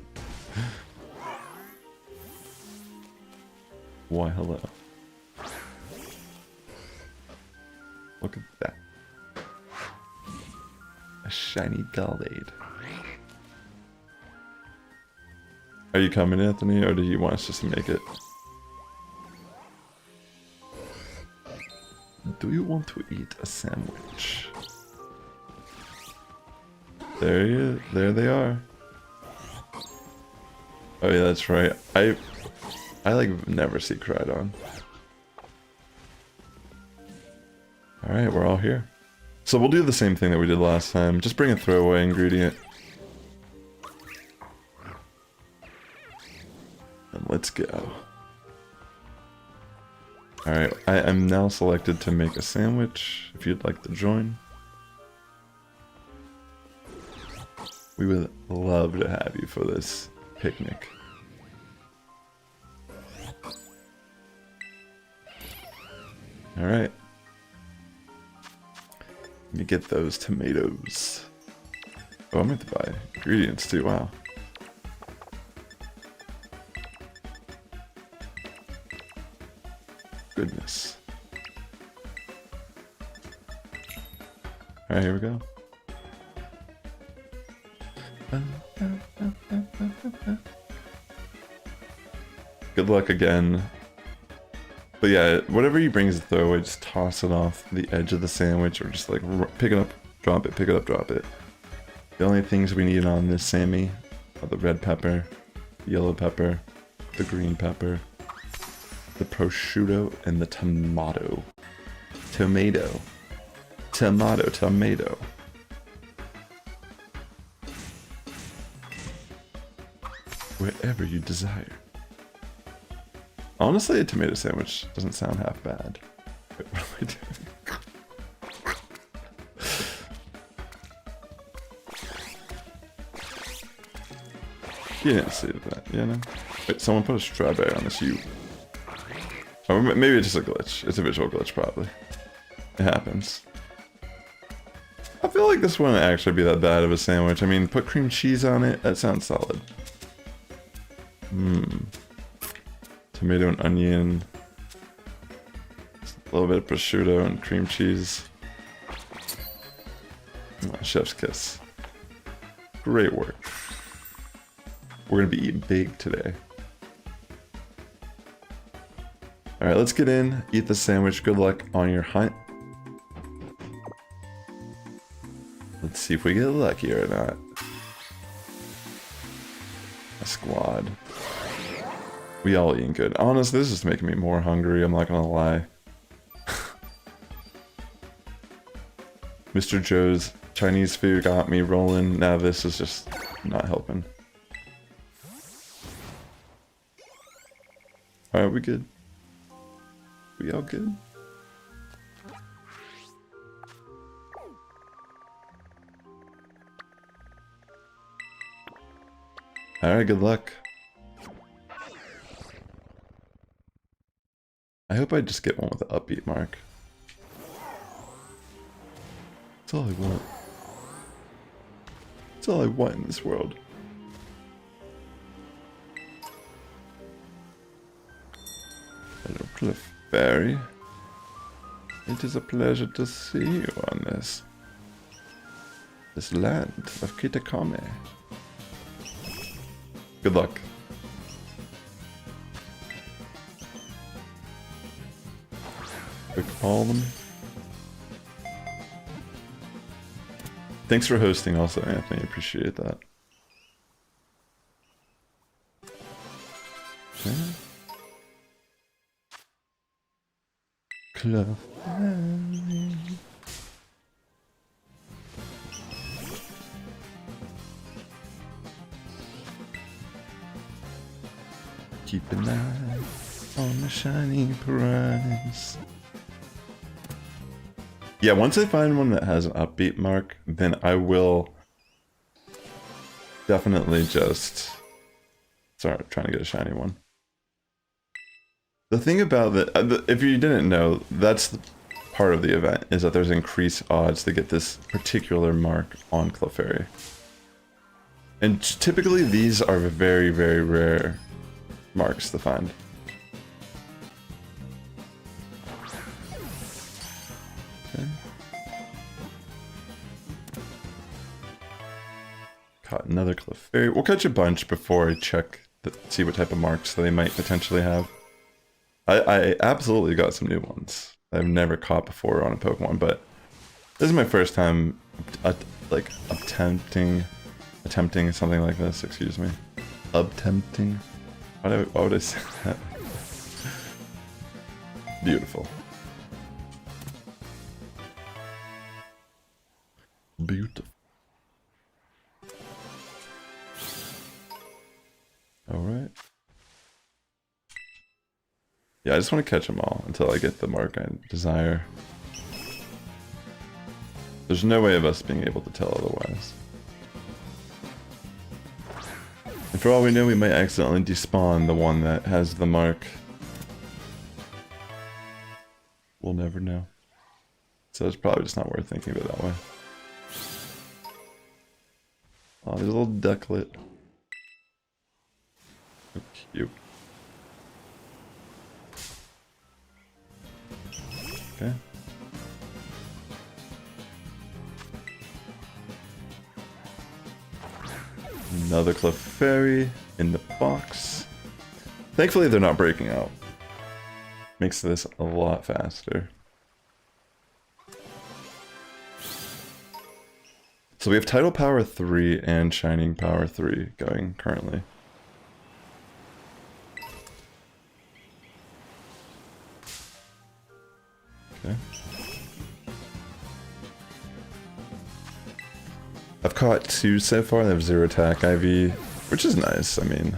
Why, hello. Look at that. A shiny Gallade. Are you coming, Anthony, or do you want us just to make it? Do you want to eat a sandwich? There he is. There they are. Oh yeah, that's right. I like never see Crydon. Alright, we're all here. So we'll do the same thing that we did last time. Just bring a throwaway ingredient. And let's go. Alright, I am now selected to make a sandwich, if you'd like to join. We would love to have you for this picnic. Alright. Let me get those tomatoes. Oh, I meant to buy ingredients too, wow. Goodness. Alright, here we go. Good luck again. But yeah, whatever he brings to throw away, just toss it off the edge of the sandwich, or just like pick it up, drop it, pick it up, drop it. The only things we need on this Sammy are the red pepper, the yellow pepper, the green pepper, the prosciutto, and the tomato. Tomato. Tomato, tomato. Wherever you desire. Honestly, a tomato sandwich doesn't sound half bad. Wait, what am I doing? You didn't see that, you know? Wait, someone put a strawberry on this U. Or maybe it's just a glitch. It's a visual glitch, probably. It happens. I feel like this wouldn't actually be that bad of a sandwich. I mean, put cream cheese on it. That sounds solid. Tomato and onion. A little bit of prosciutto and cream cheese. Oh, chef's kiss. Great work. We're gonna be eating big today. Alright, let's get in, eat the sandwich. Good luck on your hunt. Let's see if we get lucky or not. A squad. We all eating good. Honestly, this is making me more hungry, I'm not gonna lie. Mr. Joe's Chinese food got me rolling. Now this is just not helping. Alright, we good? We all good? Alright, good luck. I hope I just get one with the Upbeat Mark. That's all I want. That's all I want in this world. Hello, Clefairy. It is a pleasure to see you on this land of Kitakame. Good luck. Quick call them. Thanks for hosting also, Anthony. Appreciate that. Okay. Clefairy. Keep an eye on the shiny prize. Yeah, once I find one that has an Upbeat Mark, then I will definitely just start trying to get a shiny one. The thing about if you didn't know, that's part of the event, is that there's increased odds to get this particular mark on Clefairy. And typically these are very, very rare marks to find. Okay. Caught another Clefairy. We'll catch a bunch before I check, see what type of marks they might potentially have. I absolutely got some new ones I've never caught before on a Pokemon, but this is my first time like attempting something like this. Excuse me, attempting. Why would I say that? Beautiful. Beautiful. All right. Yeah, I just want to catch them all until I get the mark I desire. There's no way of us being able to tell otherwise. And for all we know, we might accidentally despawn the one that has the mark. We'll never know. So it's probably just not worth thinking of it that way. Oh, there's a little ducklet. So cute. Okay. Another Clefairy in the box. Thankfully they're not breaking out. Makes this a lot faster. So we have Tidal Power 3 and Shining Power 3 going currently. Okay. I've caught 2 so far. They have 0 attack IV, which is nice. I mean,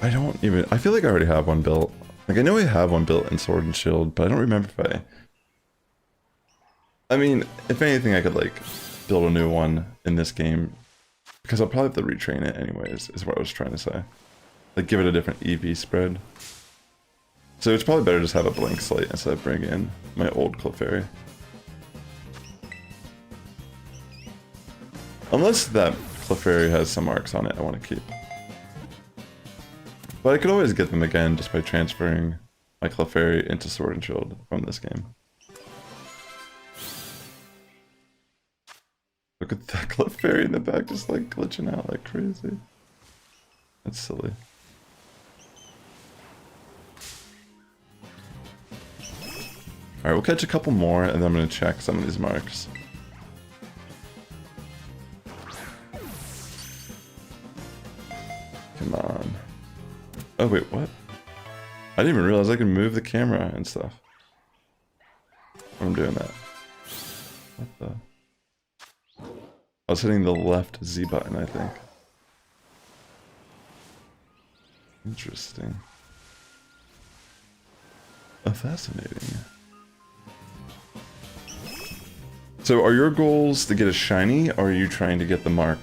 I feel like I already have one built. Like, I know I have one built in Sword and Shield, but I don't remember if I mean, if anything, I could, like, build a new one in this game, because I'll probably have to retrain it anyways, is what I was trying to say. Like, give it a different EV spread. So it's probably better just have a blank slate instead of bring in my old Clefairy. Unless that Clefairy has some marks on it I want to keep. But I could always get them again just by transferring my Clefairy into Sword and Shield from this game. Look at that Clefairy in the back just like glitching out like crazy. That's silly. Alright, we'll catch a couple more and then I'm going to check some of these marks. Come on. Oh wait, what? I didn't even realize I could move the camera and stuff. I'm doing that. What the? I was hitting the left Z button, I think. Interesting. Oh, fascinating. So are your goals to get a shiny, or are you trying to get the mark?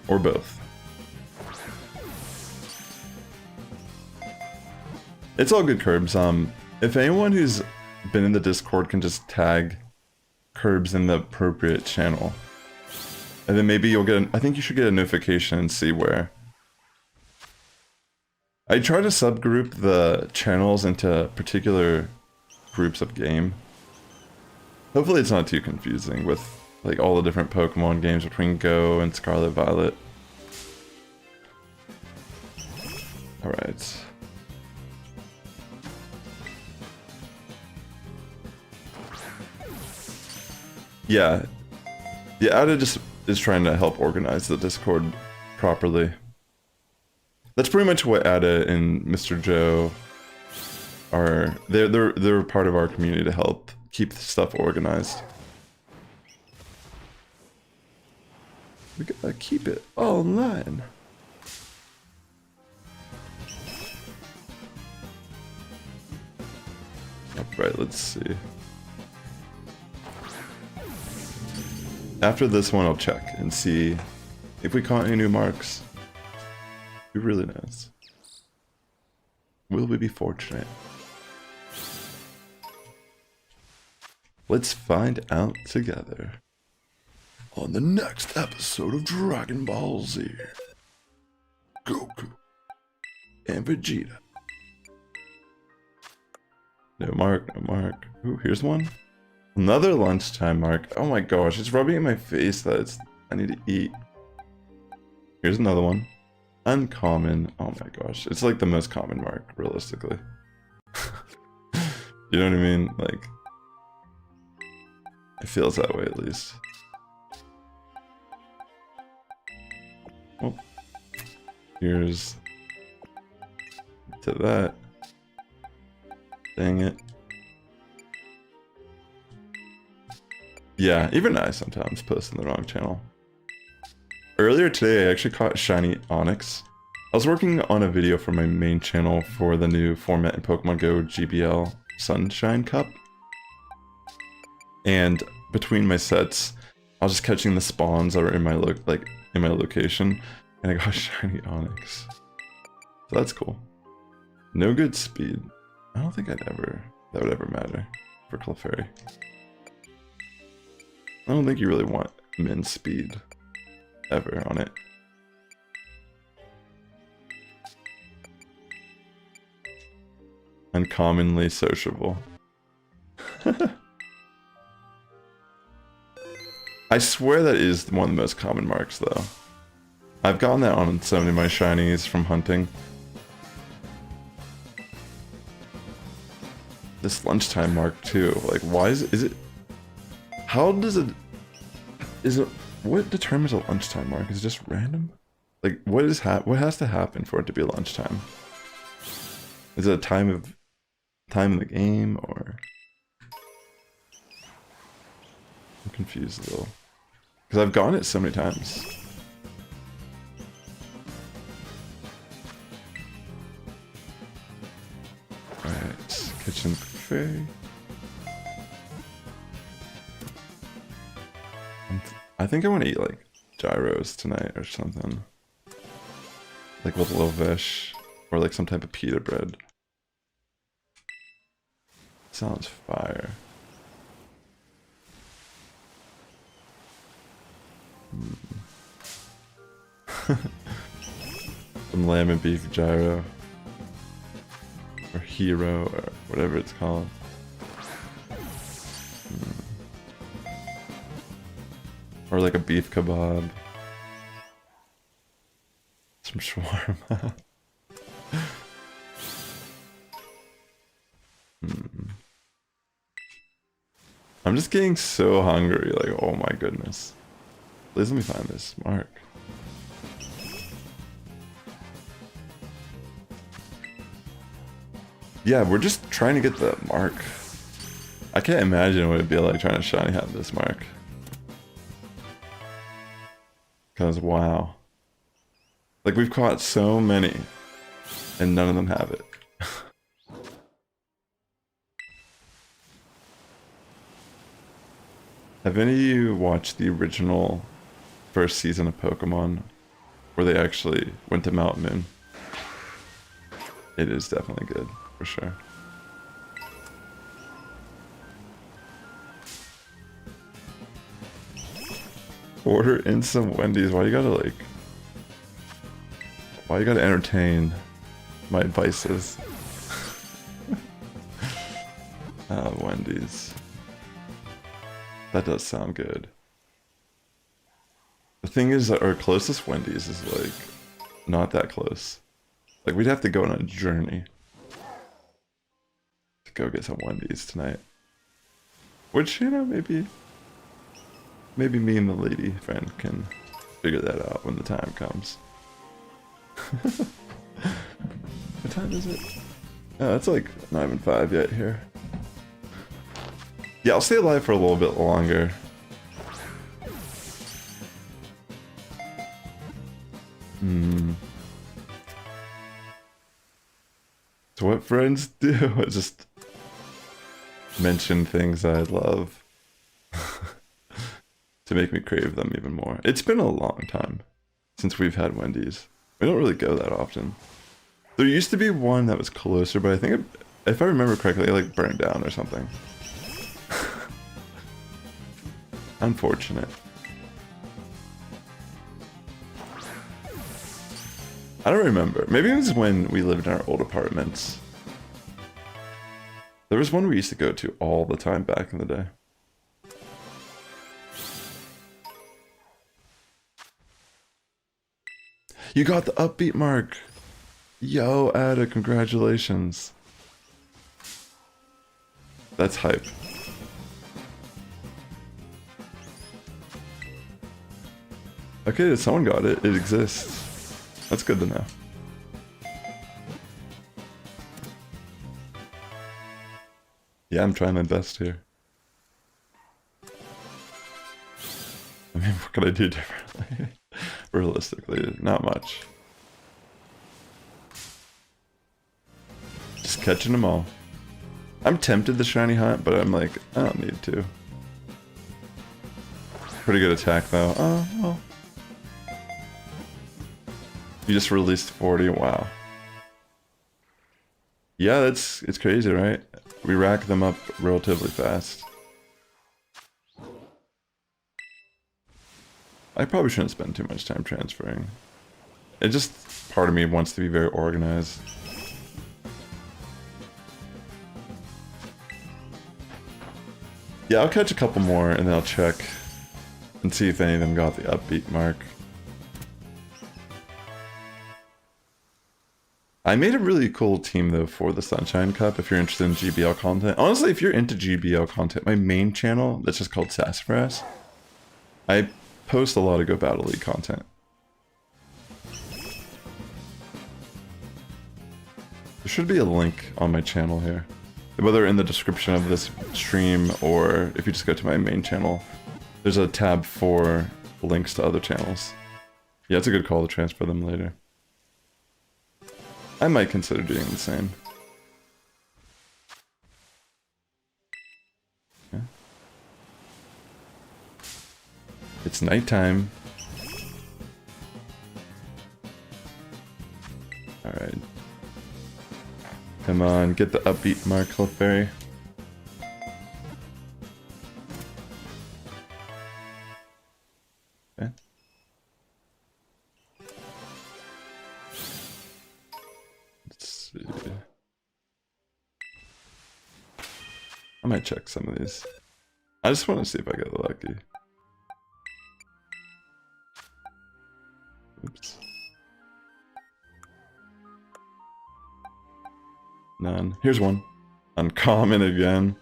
Or both? It's all good, Curbs. If anyone who's been in the Discord can just tag Curbs in the appropriate channel, and then maybe you'll get I think you should get a notification and see where. I try to subgroup the channels into particular groups of game. Hopefully it's not too confusing with like all the different Pokemon games between Go and Scarlet Violet. Alright. Yeah. Yeah, Ada just is trying to help organize the Discord properly. That's pretty much what Ada and Mr. Joe are. They're part of our community to help keep the stuff organized. We gotta keep it online. Alright, let's see. After this one, I'll check and see if we caught any new marks. Who really knows? Will we be fortunate? Let's find out together on the next episode of Dragon Ball Z. Goku and Vegeta. No mark, no mark. Ooh, here's one. Another lunchtime mark. Oh my gosh, it's rubbing in my face that I need to eat. Here's another one. Uncommon. Oh my gosh. It's like the most common mark, realistically. You know what I mean? Like, it feels that way at least. Oh. Here's to that. Dang it. Yeah, even I sometimes post in the wrong channel. Earlier today, I actually caught shiny Onyx. I was working on a video for my main channel for the new format in Pokemon Go GBL Sunshine Cup. And between my sets, I was just catching the spawns that were in my location, and I got shiny Onyx. So that's cool. No good speed. I don't think that would ever matter for Clefairy. I don't think you really want min speed ever on it. Uncommonly sociable. I swear that is one of the most common marks though. I've gotten that on so many of my shinies from hunting. This lunchtime mark too. Like, why is it? How does it? Is it? What determines a lunchtime mark? Is it just random? Like, what has to happen for it to be lunchtime? Is it a time in the game, or? I'm confused a little because I've gotten it so many times. Alright, kitchen buffet. I think I want to eat like gyros tonight or something. Like with a little fish or like some type of pita bread. Sounds fire. Some lamb and beef gyro. Or hero or whatever it's called. Or like a beef kebab. Some shawarma. I'm just getting so hungry, like, oh my goodness. Please let me find this mark. Yeah, we're just trying to get the mark. I can't imagine what it'd be like trying to shiny have this mark. Because, wow. Like, we've caught so many, and none of them have it. Have any of you watched the original first season of Pokemon, where they actually went to Mount Moon? It is definitely good, for sure. Order in some Wendy's. Why you gotta entertain my vices? Wendy's. That does sound good. The thing is that our closest Wendy's is like not that close. Like, we'd have to go on a journey to go get some Wendy's tonight. Which, you know, maybe me and the lady friend can figure that out when the time comes. What time is it? Oh, it's like not even 5 yet here. Yeah, I'll stay alive for a little bit longer. So what friends do is just mention things I love. to make me crave them even more. It's been a long time since we've had Wendy's. We don't really go that often. There used to be one that was closer, but I think if I remember correctly, it like burned down or something. Unfortunate. I don't remember. Maybe it was when we lived in our old apartments. There was one we used to go to all the time back in the day. You got the Upbeat Mark! Yo, Ada, congratulations. That's hype. Okay, someone got it. It exists. That's good to know. Yeah, I'm trying my best here. I mean, what could I do differently? Realistically, not much. Just catching them all. I'm tempted to shiny hunt, but I'm like, I don't need to. Pretty good attack though. Oh, well. You just released 40, wow. Yeah, it's crazy, right? We rack them up relatively fast. I probably shouldn't spend too much time transferring. It just, part of me wants to be very organized. Yeah, I'll catch a couple more and then I'll check and see if any of them got the Upbeat Mark. I made a really cool team though for the Sunshine Cup if you're interested in GBL content. Honestly, if you're into GBL content, my main channel, that's just called Sassifrass, I post a lot of Go Battle League content. There should be a link on my channel here. Whether in the description of this stream or if you just go to my main channel, there's a tab for links to other channels. Yeah, it's a good call to transfer them later. I might consider doing the same. Yeah. It's nighttime. Alright. Come on, get the Upbeat Mark, Clefairy. Okay. Let's see. I might check some of these. I just want to see if I get lucky. Oops. None. Here's one. Uncommon again.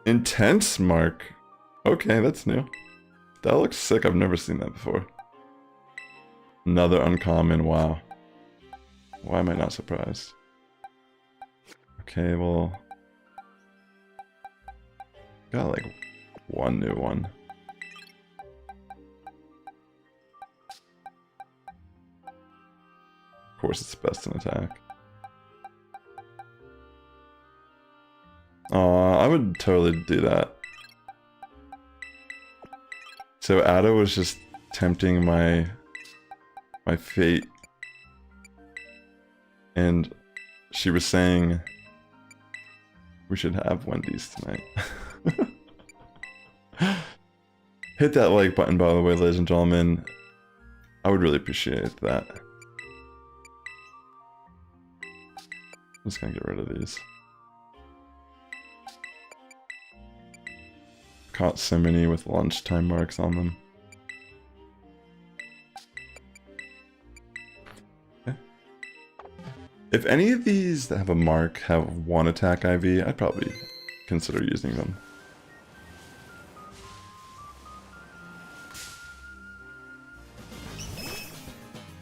Intense Mark. Okay, that's new. That looks sick. I've never seen that before. Another uncommon. Wow. Why am I not surprised? Okay, well... got like one new one. Of course it's best in attack. Aw, I would totally do that. So Ada was just tempting my fate. And she was saying we should have Wendy's tonight. Hit that like button, by the way, ladies and gentlemen. I would really appreciate that. I'm just gonna get rid of these. Caught so many with lunchtime marks on them. Okay. If any of these that have a mark have one attack IV, I'd probably consider using them.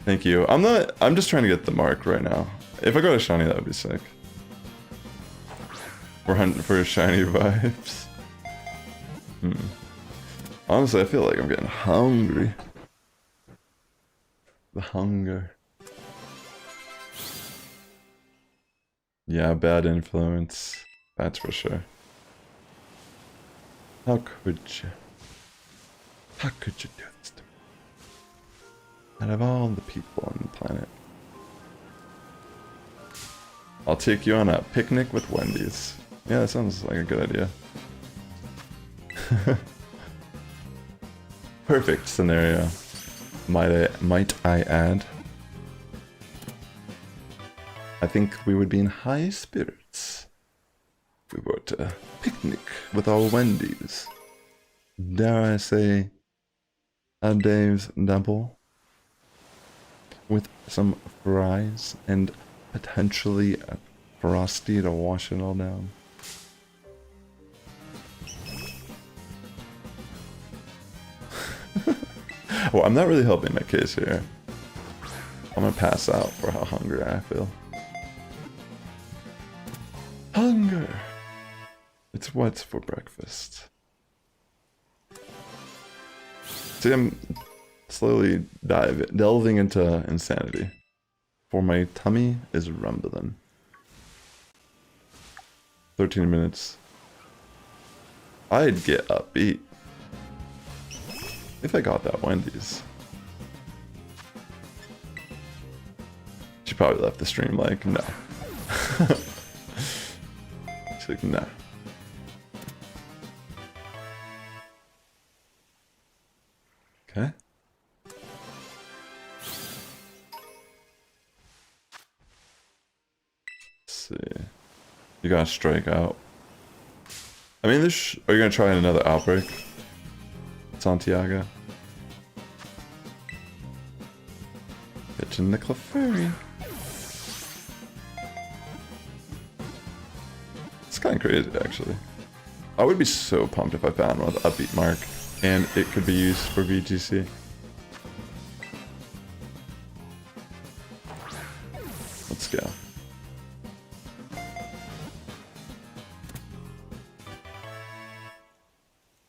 Thank you. I'm just trying to get the mark right now. If I go to shiny, that would be sick. We're hunting for shiny vibes. Honestly, I feel like I'm getting hungry. The hunger. Yeah, bad influence. That's for sure. How could you? How could you do this to me? Out of all the people on the planet. I'll take you on a picnic with Wendy's. Yeah, that sounds like a good idea. Perfect scenario. Might I add? I think we would be in high spirits if we were to picnic with our Wendy's. Dare I say, a Dave's double with some fries and potentially a Frosty to wash it all down. Well, I'm not really helping my case here. I'm gonna pass out for how hungry I feel. Hunger! It's what's for breakfast. See, I'm slowly delving into insanity. For my tummy is rumbling. 13 minutes. I'd get upbeat if I got that Wendy's. She probably left the stream like, no. She's like, no. Okay. Let's see. You gotta strike out. I mean, this. Are you gonna try another outbreak, Santiago? Catching the Clefairy. It's kind of crazy, actually. I would be so pumped if I found one with Upbeat Mark, and it could be used for VGC. Let's go.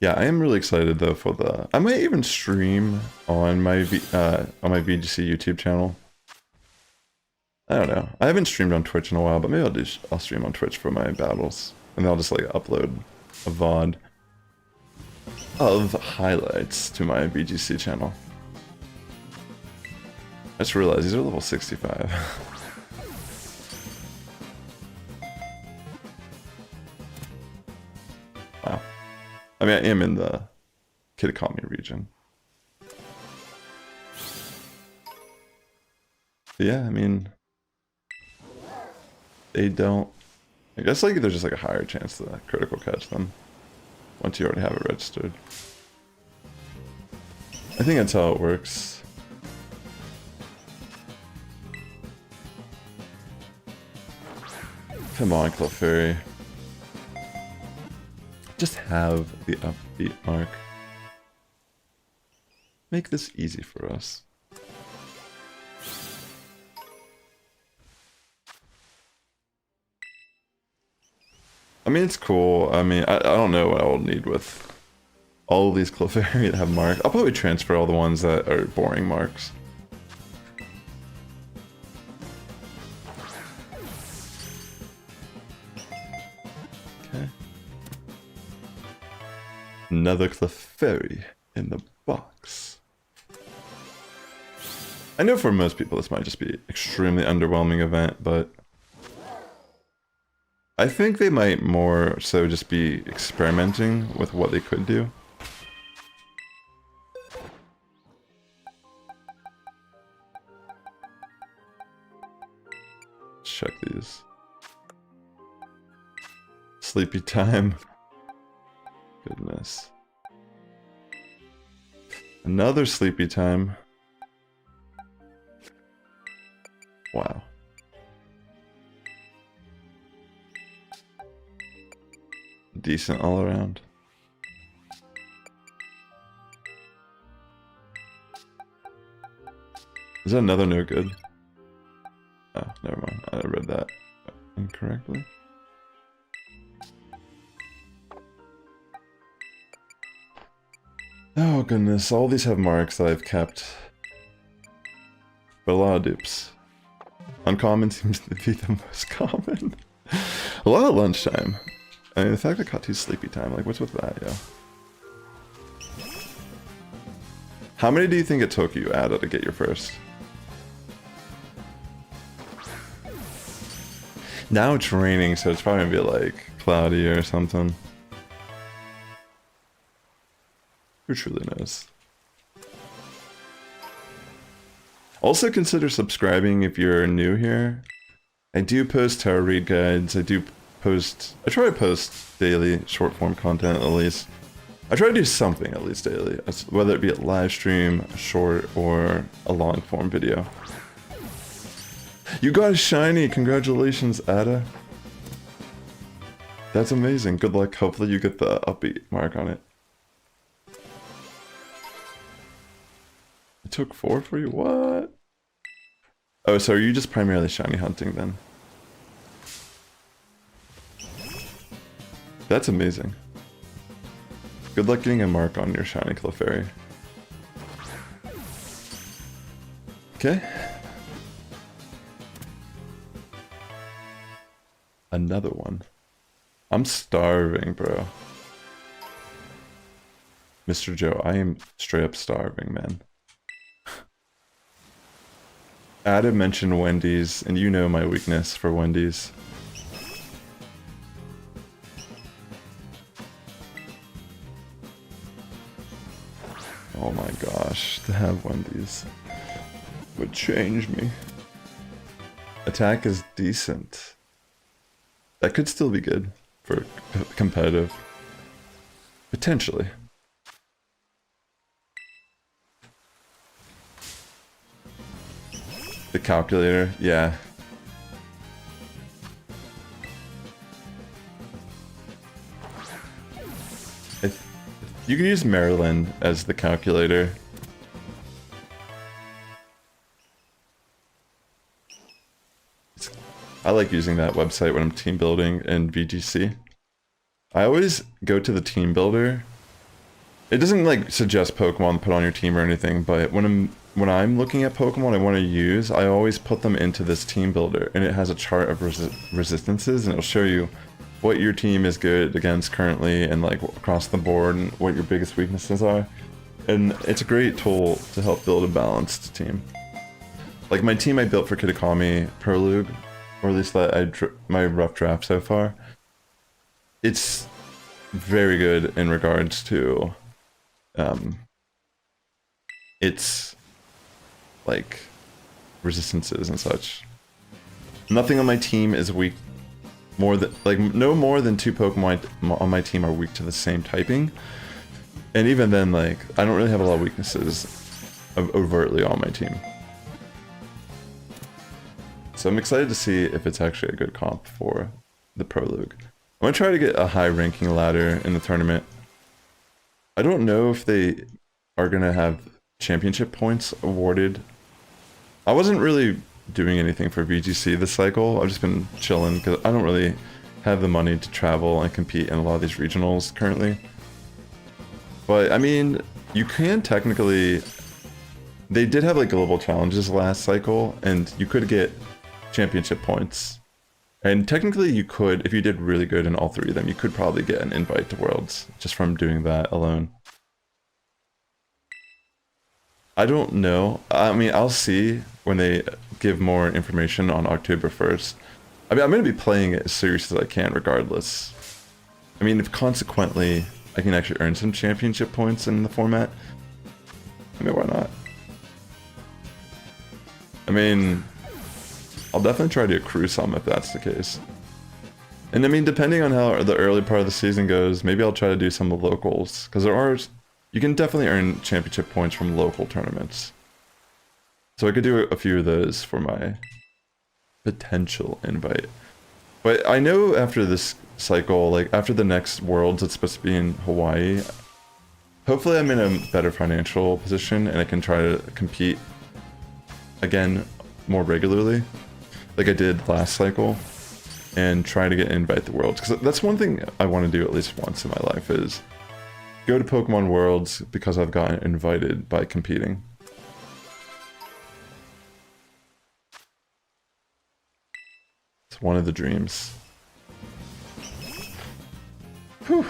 Yeah, I am really excited though for the. I might even stream on my VGC YouTube channel. I don't know. I haven't streamed on Twitch in a while, but maybe I'll stream on Twitch for my battles, and I'll just like upload a VOD of highlights to my VGC channel. I just realized these are level 65. Wow. I mean, I am in the Kitakami region. But yeah, I mean, they don't. I guess like there's just like a higher chance to critical catch them once you already have it registered. I think that's how it works. Come on, Clefairy. Just have the Upbeat Mark. Make this easy for us. I mean, it's cool. I mean, I don't know what I will need with all of these Clefairy that have marks. I'll probably transfer all the ones that are boring marks. Okay. Another Clefairy in the box. I know for most people this might just be extremely underwhelming event, but I think they might more so just be experimenting with what they could do. Let's check these. Sleepy time. Goodness. Another sleepy time. Wow. Decent all around. Is that another no good? Oh, never mind. I read that incorrectly. Oh goodness, all these have marks that I've kept. But a lot of dupes. Uncommon seems to be the most common. A lot of lunchtime. I mean, the fact I caught 2 sleepy time, like, what's with that, yo? How many do you think it took you, Ada, to get your first? Now it's raining, so it's probably gonna be like cloudy or something. Who truly knows? Also consider subscribing if you're new here. I do post tarot read guides. I try to post daily short form content at least. I try to do something at least daily, whether it be a live stream, a short, or a long form video. You got a shiny! Congratulations, Ada. That's amazing. Good luck. Hopefully you get the Upbeat Mark on it. It took 4 for you? What? Oh, so are you just primarily shiny hunting then? That's amazing. Good luck getting a mark on your shiny Clefairy. Okay. Another one. I'm starving, bro. Mr. Joe, I am straight up starving, man. Adam mentioned Wendy's, and you know my weakness for Wendy's. Oh my gosh, to have Wendy's would change me. Attack is decent. That could still be good for competitive. Potentially. The calculator, yeah. You can use Maryland as the calculator. I like using that website when I'm team building in VGC. I always go to the team builder. It doesn't like suggest Pokemon to put on your team or anything, but when I'm looking at Pokemon I want to use, I always put them into this team builder, and it has a chart of resistances, and it'll show you what your team is good against currently and like across the board and what your biggest weaknesses are. And it's a great tool to help build a balanced team. Like my team I built for Kitakami Prologue, or at least that my rough draft so far, it's very good in regards to its like resistances and such. Nothing on my team is weak. No more than 2 Pokemon on my team are weak to the same typing. And even then, like, I don't really have a lot of weaknesses overtly on my team. So I'm excited to see if it's actually a good comp for the Prologue. I'm gonna try to get a high ranking ladder in the tournament. I don't know if they are gonna have championship points awarded. I wasn't really doing anything for VGC this cycle. I've just been chilling because I don't really have the money to travel and compete in a lot of these regionals currently. But I mean, you can technically, they did have like global challenges last cycle and you could get championship points. And technically you could, if you did really good in all 3 of them, you could probably get an invite to Worlds just from doing that alone. I don't know. I mean, I'll see when they give more information on October 1st. I mean, I'm going to be playing it as serious as I can regardless. I mean, if consequently I can actually earn some championship points in the format, I mean, why not? I mean, I'll definitely try to accrue some if that's the case. And I mean, depending on how the early part of the season goes, maybe I'll try to do some of the locals, because you can definitely earn championship points from local tournaments. So I could do a few of those for my potential invite. But I know after this cycle, like after the next Worlds, it's supposed to be in Hawaii. Hopefully I'm in a better financial position and I can try to compete again more regularly, like I did last cycle, and try to get an invite to Worlds. Because that's one thing I want to do at least once in my life, is go to Pokemon Worlds because I've gotten invited by competing. It's one of the dreams. Whew.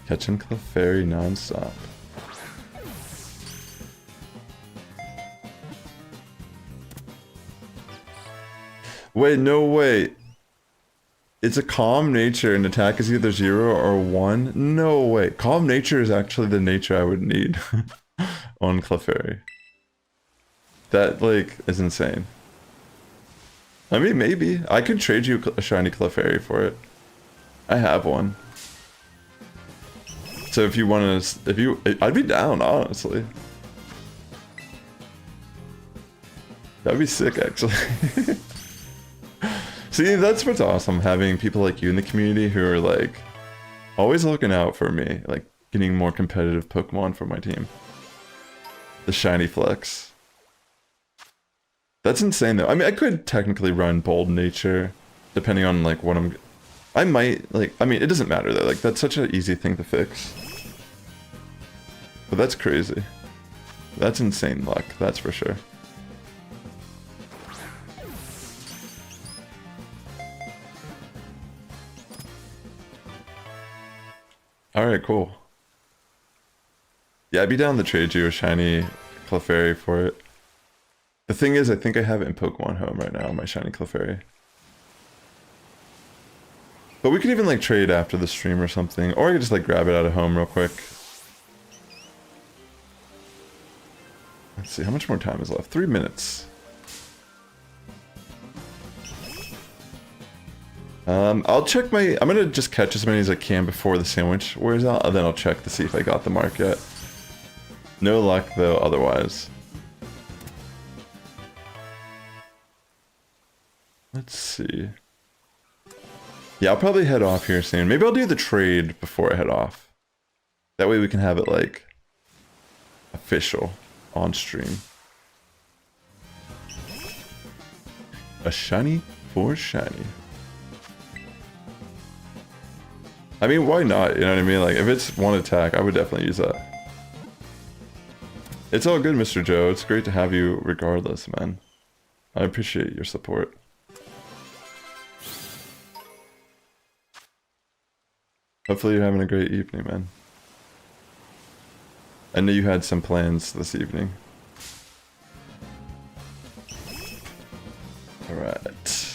Catching Clefairy non-stop. Wait, no way. It's a calm nature and attack is either 0 or 1? No way. Calm nature is actually the nature I would need on Clefairy. That, like, is insane. I mean, maybe. I could trade you a shiny Clefairy for it. I have one. So if you want to, I'd be down, honestly. That'd be sick, actually. See, that's what's awesome, having people like you in the community who are like always looking out for me, like getting more competitive Pokemon for my team. The shiny flex. That's insane though. I mean, I could technically run bold nature depending on like what I might like, I mean, it doesn't matter though. Like that's such an easy thing to fix. But that's crazy. That's insane luck, that's for sure. Alright, cool. Yeah, I'd be down to trade you a shiny Clefairy for it. The thing is, I think I have it in Pokemon Home right now, my shiny Clefairy. But we could even like trade after the stream or something, or I could just like grab it out of home real quick. Let's see, how much more time is left? 3 minutes. I'll check I'm gonna just catch as many as I can before the sandwich wears out, and then I'll check to see if I got the mark yet. No luck though, otherwise. Let's see. Yeah, I'll probably head off here soon. Maybe I'll do the trade before I head off. That way we can have it like official on stream. A shiny for shiny. I mean, why not? You know what I mean? Like, if it's one attack, I would definitely use that. It's all good, Mr. Joe. It's great to have you regardless, man. I appreciate your support. Hopefully you're having a great evening, man. I know you had some plans this evening. Alright.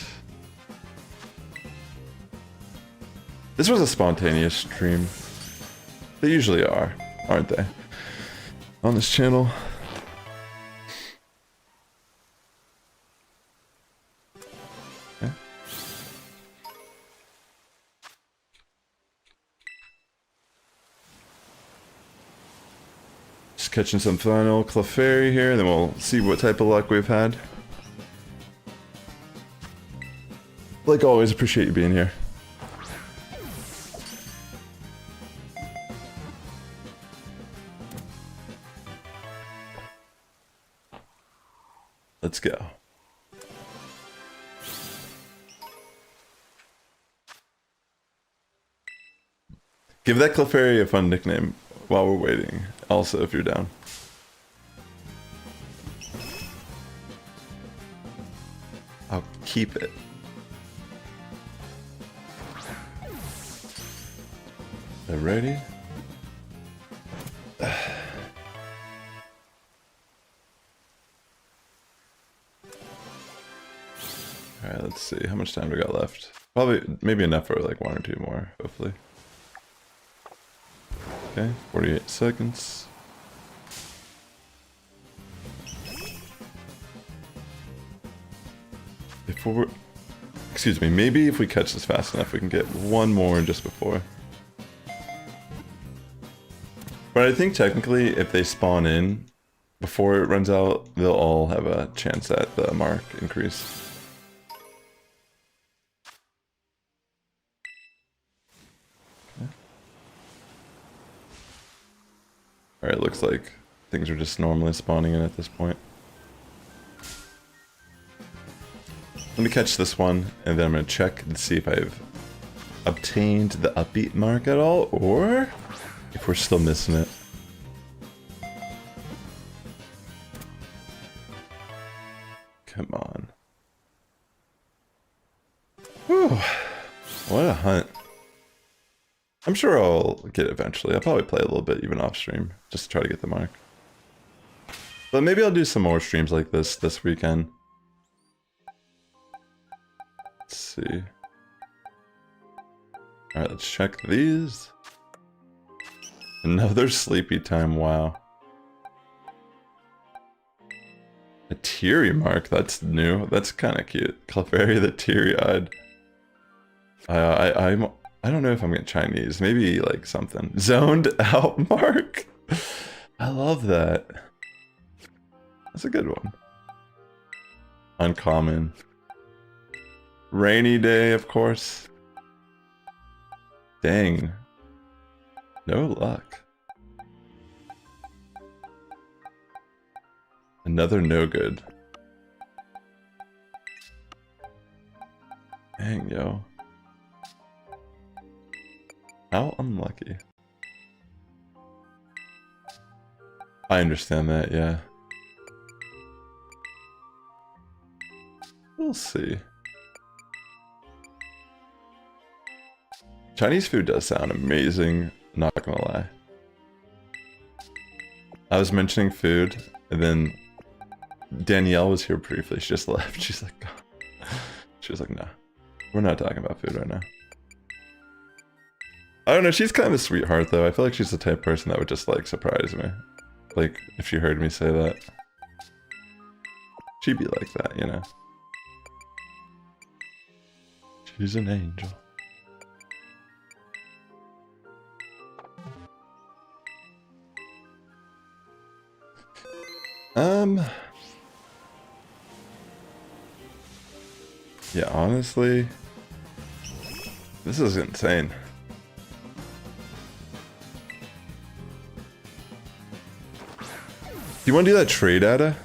This was a spontaneous stream. They usually are, aren't they? On this channel. Okay. Just catching some final Clefairy here, then we'll see what type of luck we've had. Like always, appreciate you being here. Let's go. Give that Clefairy a fun nickname while we're waiting. Also, if you're down. I'll keep it. Ready? Alright, let's see. How much time do we got left? Probably, maybe enough for like 1 or 2 more, hopefully. Okay, 48 seconds. Excuse me, maybe if we catch this fast enough, we can get 1 more just before. But I think technically, if they spawn in before it runs out, they'll all have a chance at the mark increase. Okay. Alright, looks like things are just normally spawning in at this point. Let me catch this one, and then I'm going to check and see if I've obtained the Upbeat Mark at all, or if we're still missing it. Come on. Whew. What a hunt. I'm sure I'll get it eventually. I'll probably play a little bit even off stream, just to try to get the mark. But maybe I'll do some more streams like this weekend. see. Alright, let's check these. Another sleepy time, wow. A teary mark, that's new. That's kind of cute. Clefairy the teary-eyed. I don't know if I'm getting Chinese. Maybe like something. Zoned out mark. I love that. That's a good one. Uncommon. Rainy day, of course. Dang. No luck. Another no good. Dang, yo. How unlucky. I understand that, yeah. We'll see. Chinese food does sound amazing, not gonna lie. I was mentioning food, and then Danielle was here briefly. She just left. She's like, nah, we're not talking about food right now. I don't know, she's kind of a sweetheart though. I feel like she's the type of person that would just like surprise me. Like, if she heard me say that. She'd be like that, you know? She's an angel. Yeah, honestly, this is insane. Do you want to do that trade, Ada?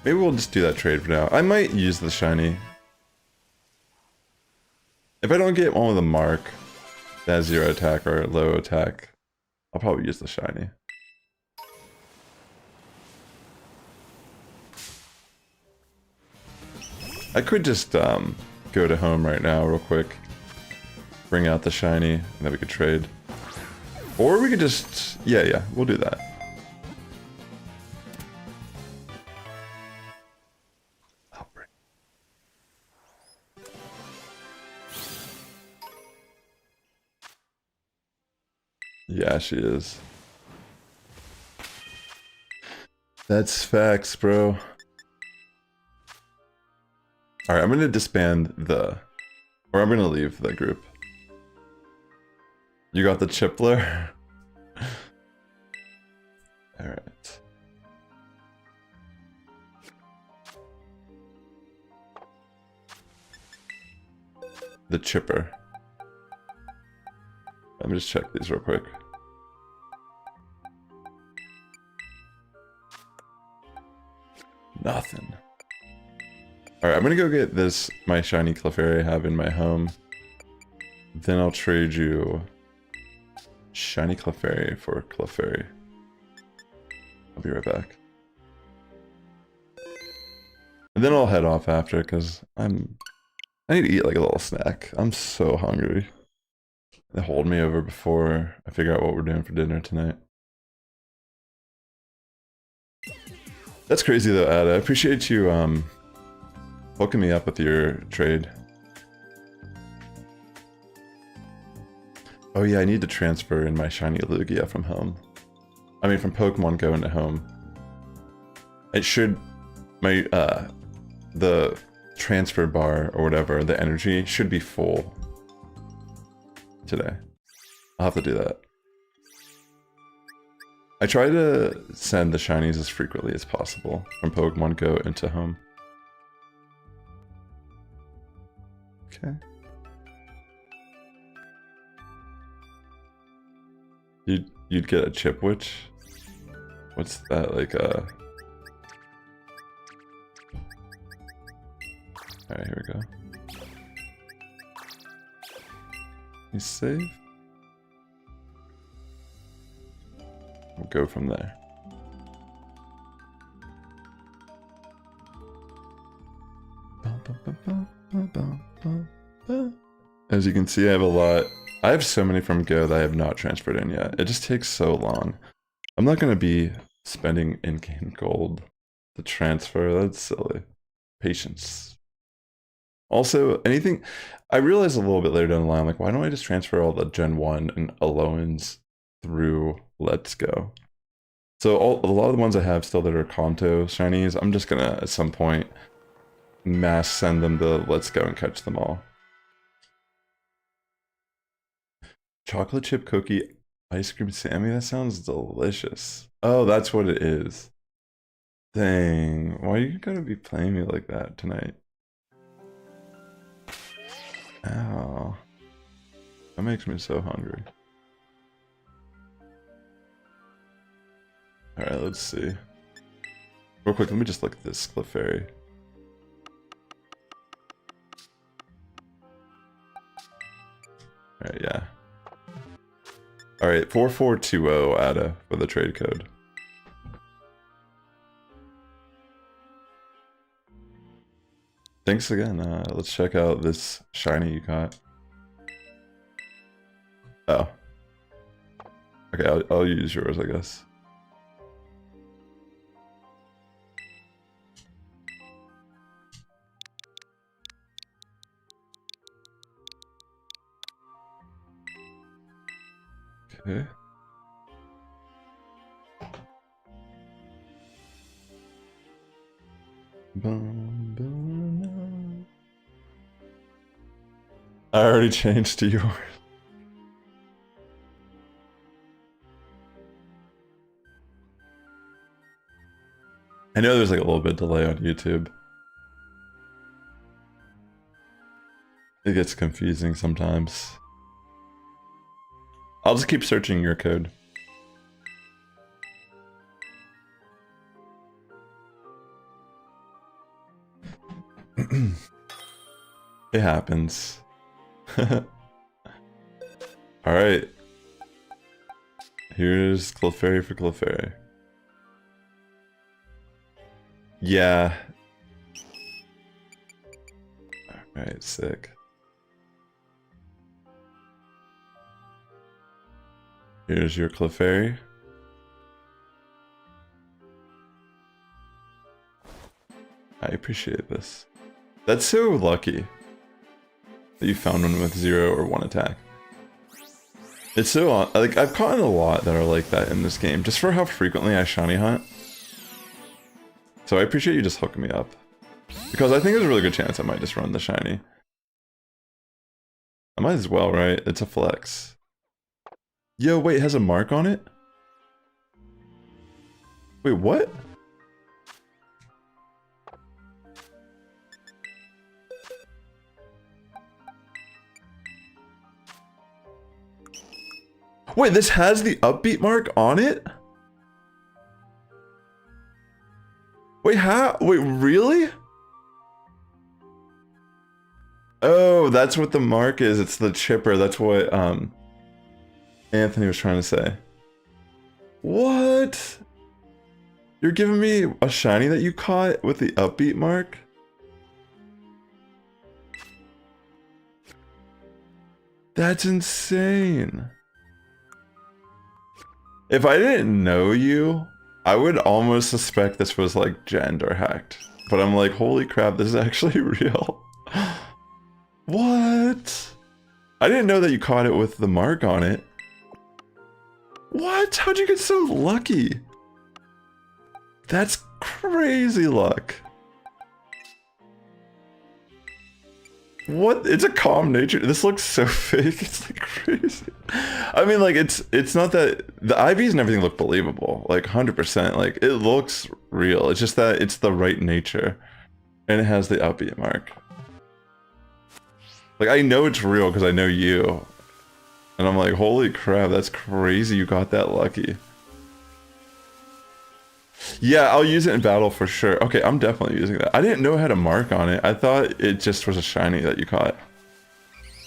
Maybe we'll just do that trade for now. I might use the shiny. If I don't get one with a mark that has 0 attack or low attack, I'll probably use the shiny. I could just go to home right now real quick. Bring out the shiny, and then we could trade. Or we could just... Yeah, we'll do that. Yeah, she is. That's facts, bro. Alright, I'm gonna disband the... Or I'm gonna leave the group. You got the Chipler? Alright. The Chipper. Let me just check these real quick. Nothing. Alright, I'm gonna go get this, my shiny Clefairy I have in my home. Then I'll trade you shiny Clefairy for Clefairy. I'll be right back. And then I'll head off after, because I need to eat like a little snack. I'm so hungry. They hold me over before I figure out what we're doing for dinner tonight. That's crazy though, Ada. I appreciate you hooking me up with your trade. Oh yeah, I need to transfer in my shiny Lugia from home. I mean from Pokemon Go into home. It should... my the transfer bar or whatever, the energy should be full today. I'll have to do that. I try to send the shinies as frequently as possible from Pokemon Go into home. Okay. You'd get a Chipwitch? What's that, like a... Alright, here we go. You save? We'll go from there. As you can see, I have a lot. I have so many from Go that I have not transferred in yet. It just takes so long. I'm not going to be spending in-game gold to transfer. That's silly. Patience. Also, anything... I realized a little bit later down the line, like, why don't I just transfer all the Gen 1 and Aloans through Let's Go? So a lot of the ones I have still that are Kanto shinies, I'm just gonna, at some point, mass send them to Let's Go and catch them all. Chocolate chip cookie ice cream Sammy, that sounds delicious. Oh, that's what it is. Dang, why are you gonna be playing me like that tonight? Ow. That makes me so hungry. Alright, let's see. Real quick, let me just look at this Clefairy. Alright, yeah. Alright, 4420 ADA for the trade code. Thanks again. Let's check out this shiny you got. Oh. Okay, I'll use yours, I guess. Okay. I already changed to yours. I know there's like a little bit of delay on YouTube. It gets confusing sometimes. I'll just keep searching your code. It happens. Alright. Here's Clefairy for Clefairy. Yeah. Alright, sick. Here's your Clefairy. I appreciate this. That's so lucky that you found one with 0 or 1 attack. It's so like I've caught a lot that are like that in this game, just for how frequently I shiny hunt. So I appreciate you just hooking me up, because I think there's a really good chance I might just run the shiny. I might as well, right? It's a flex. Yo, wait, it has a mark on it? Wait, what? Wait, this has the Upbeat Mark on it? Wait, how? Wait, really? Oh, that's what the mark is. It's the chipper. That's what Anthony was trying to say. What? You're giving me a shiny that you caught with the Upbeat Mark? That's insane. If I didn't know you, I would almost suspect this was like gemmed or hacked. But I'm like, holy crap, this is actually real. What? I didn't know that you caught it with the mark on it. What? How'd you get so lucky? That's crazy luck. What? It's a calm nature. This looks so fake. It's like crazy. I mean, like, it's not that the IVs and everything look believable, like 100%. Like, it looks real. It's just that it's the right nature, and it has the Upbeat Mark. Like, I know it's real because I know you, and I'm like, holy crap, that's crazy. You got that lucky. Yeah, I'll use it in battle for sure. Okay, I'm definitely using that. I didn't know it had a mark on it. I thought it just was a shiny that you caught.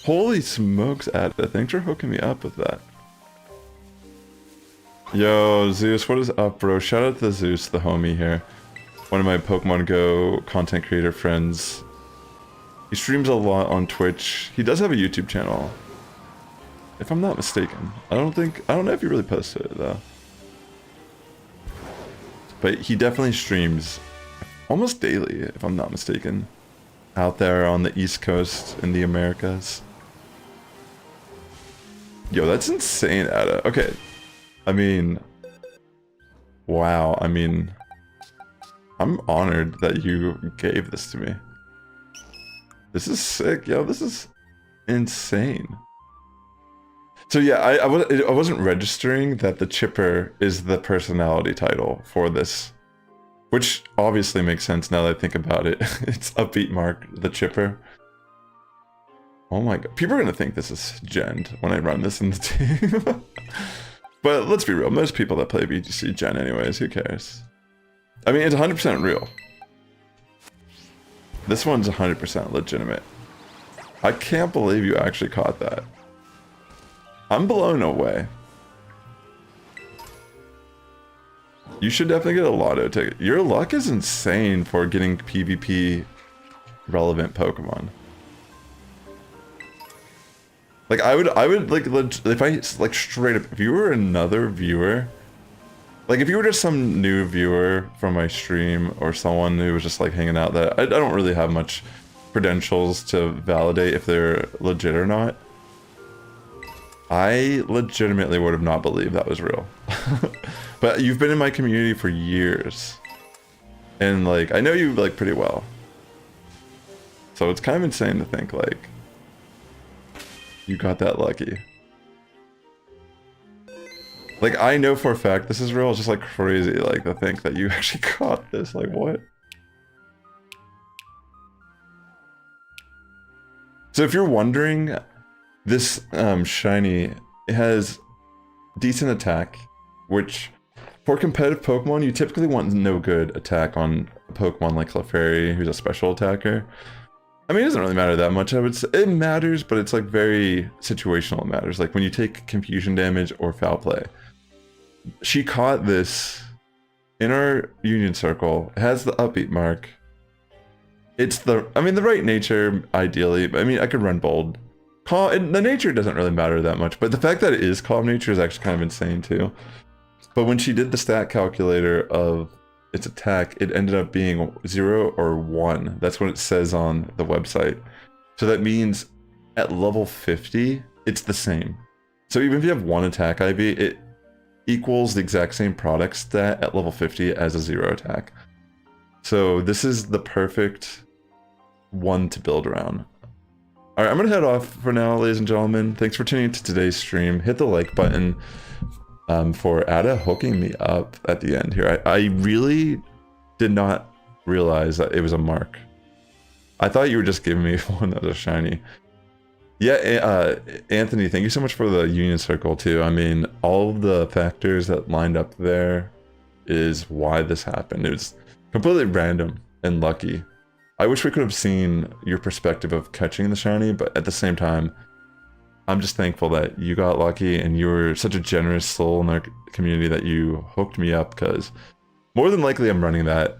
Holy smokes, Ada. Thanks for hooking me up with that. Yo, Zeus, what is up, bro? Shout out to Zeus, the homie here. One of my Pokemon Go content creator friends. He streams a lot on Twitch. He does have a YouTube channel, if I'm not mistaken. I don't know if he really posted it, though. But he definitely streams almost daily, if I'm not mistaken. out there on the East Coast in the Americas. Yo, that's insane, Ada. Okay. I mean, wow. I mean, I'm honored that you gave this to me. This is sick, yo. This is insane. So yeah, I wasn't registering that the Chipper is the personality title for this, which obviously makes sense now that I think about it. It's Upbeat Mark, the Chipper. Oh my god, people are gonna think this is Gen when I run this in the team. But let's be real, most people that play BGC Gen anyways, who cares? I mean, it's 100% real. This one's 100% legitimate. I can't believe you actually caught that. I'm blown away. You should definitely get a lotto ticket. Your luck is insane for getting PvP relevant Pokemon. Like I would like if I like straight up, if you were another viewer, like if you were just some new viewer from my stream or someone who was just like hanging out, that I don't really have much credentials to validate if they're legit or not. I legitimately would have not believed that was real. But you've been in my community for years. And like, I know you like pretty well. So it's kind of insane to think like, you got that lucky. Like, I know for a fact this is real. It's just like crazy, like, to think that you actually caught this. Like, what? So if you're wondering, this shiny, it has decent attack, which for competitive Pokemon, you typically want no good attack on a Pokemon like Clefairy, who's a special attacker. I mean, it doesn't really matter that much, I would say. It matters, but it's like very situational. It matters, like when you take confusion damage or foul play. She caught this in our Union Circle. It has the Upbeat Mark. It's the, I mean, the right nature, ideally. I mean, I could run bold. The nature doesn't really matter that much, but the fact that it is calm nature is actually kind of insane too. But when she did the stat calculator of its attack, it ended up being 0 or 1. That's what it says on the website. So that means at level 50, it's the same. So even if you have 1 attack IV, it equals the exact same product stat at level 50 as a 0 attack. So this is the perfect one to build around. Alright, I'm gonna head off for now, ladies and gentlemen. Thanks for tuning into today's stream. Hit the like button. For Ada hooking me up at the end here. I really did not realize that it was a mark. I thought you were just giving me one that was shiny. Yeah, Anthony, thank you so much for the Union Circle too. I mean, all of the factors that lined up there is why this happened. It was completely random and lucky. I wish we could have seen your perspective of catching the shiny, but at the same time, I'm just thankful that you got lucky and you were such a generous soul in our community that you hooked me up, because more than likely I'm running that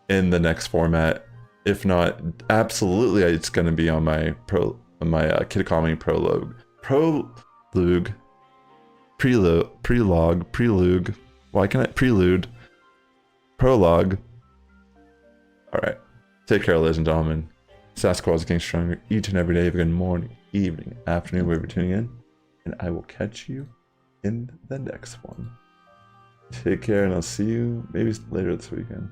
in the next format. If not, absolutely it's going to be on my Kid Economy prelude. Why can't I prelude? Prologue. Alright. Take care, ladies and gentlemen. Sass Squad is getting stronger each and every day. Have a good morning, evening, afternoon, wherever you're tuning in. And I will catch you in the next one. Take care, and I'll see you maybe later this weekend.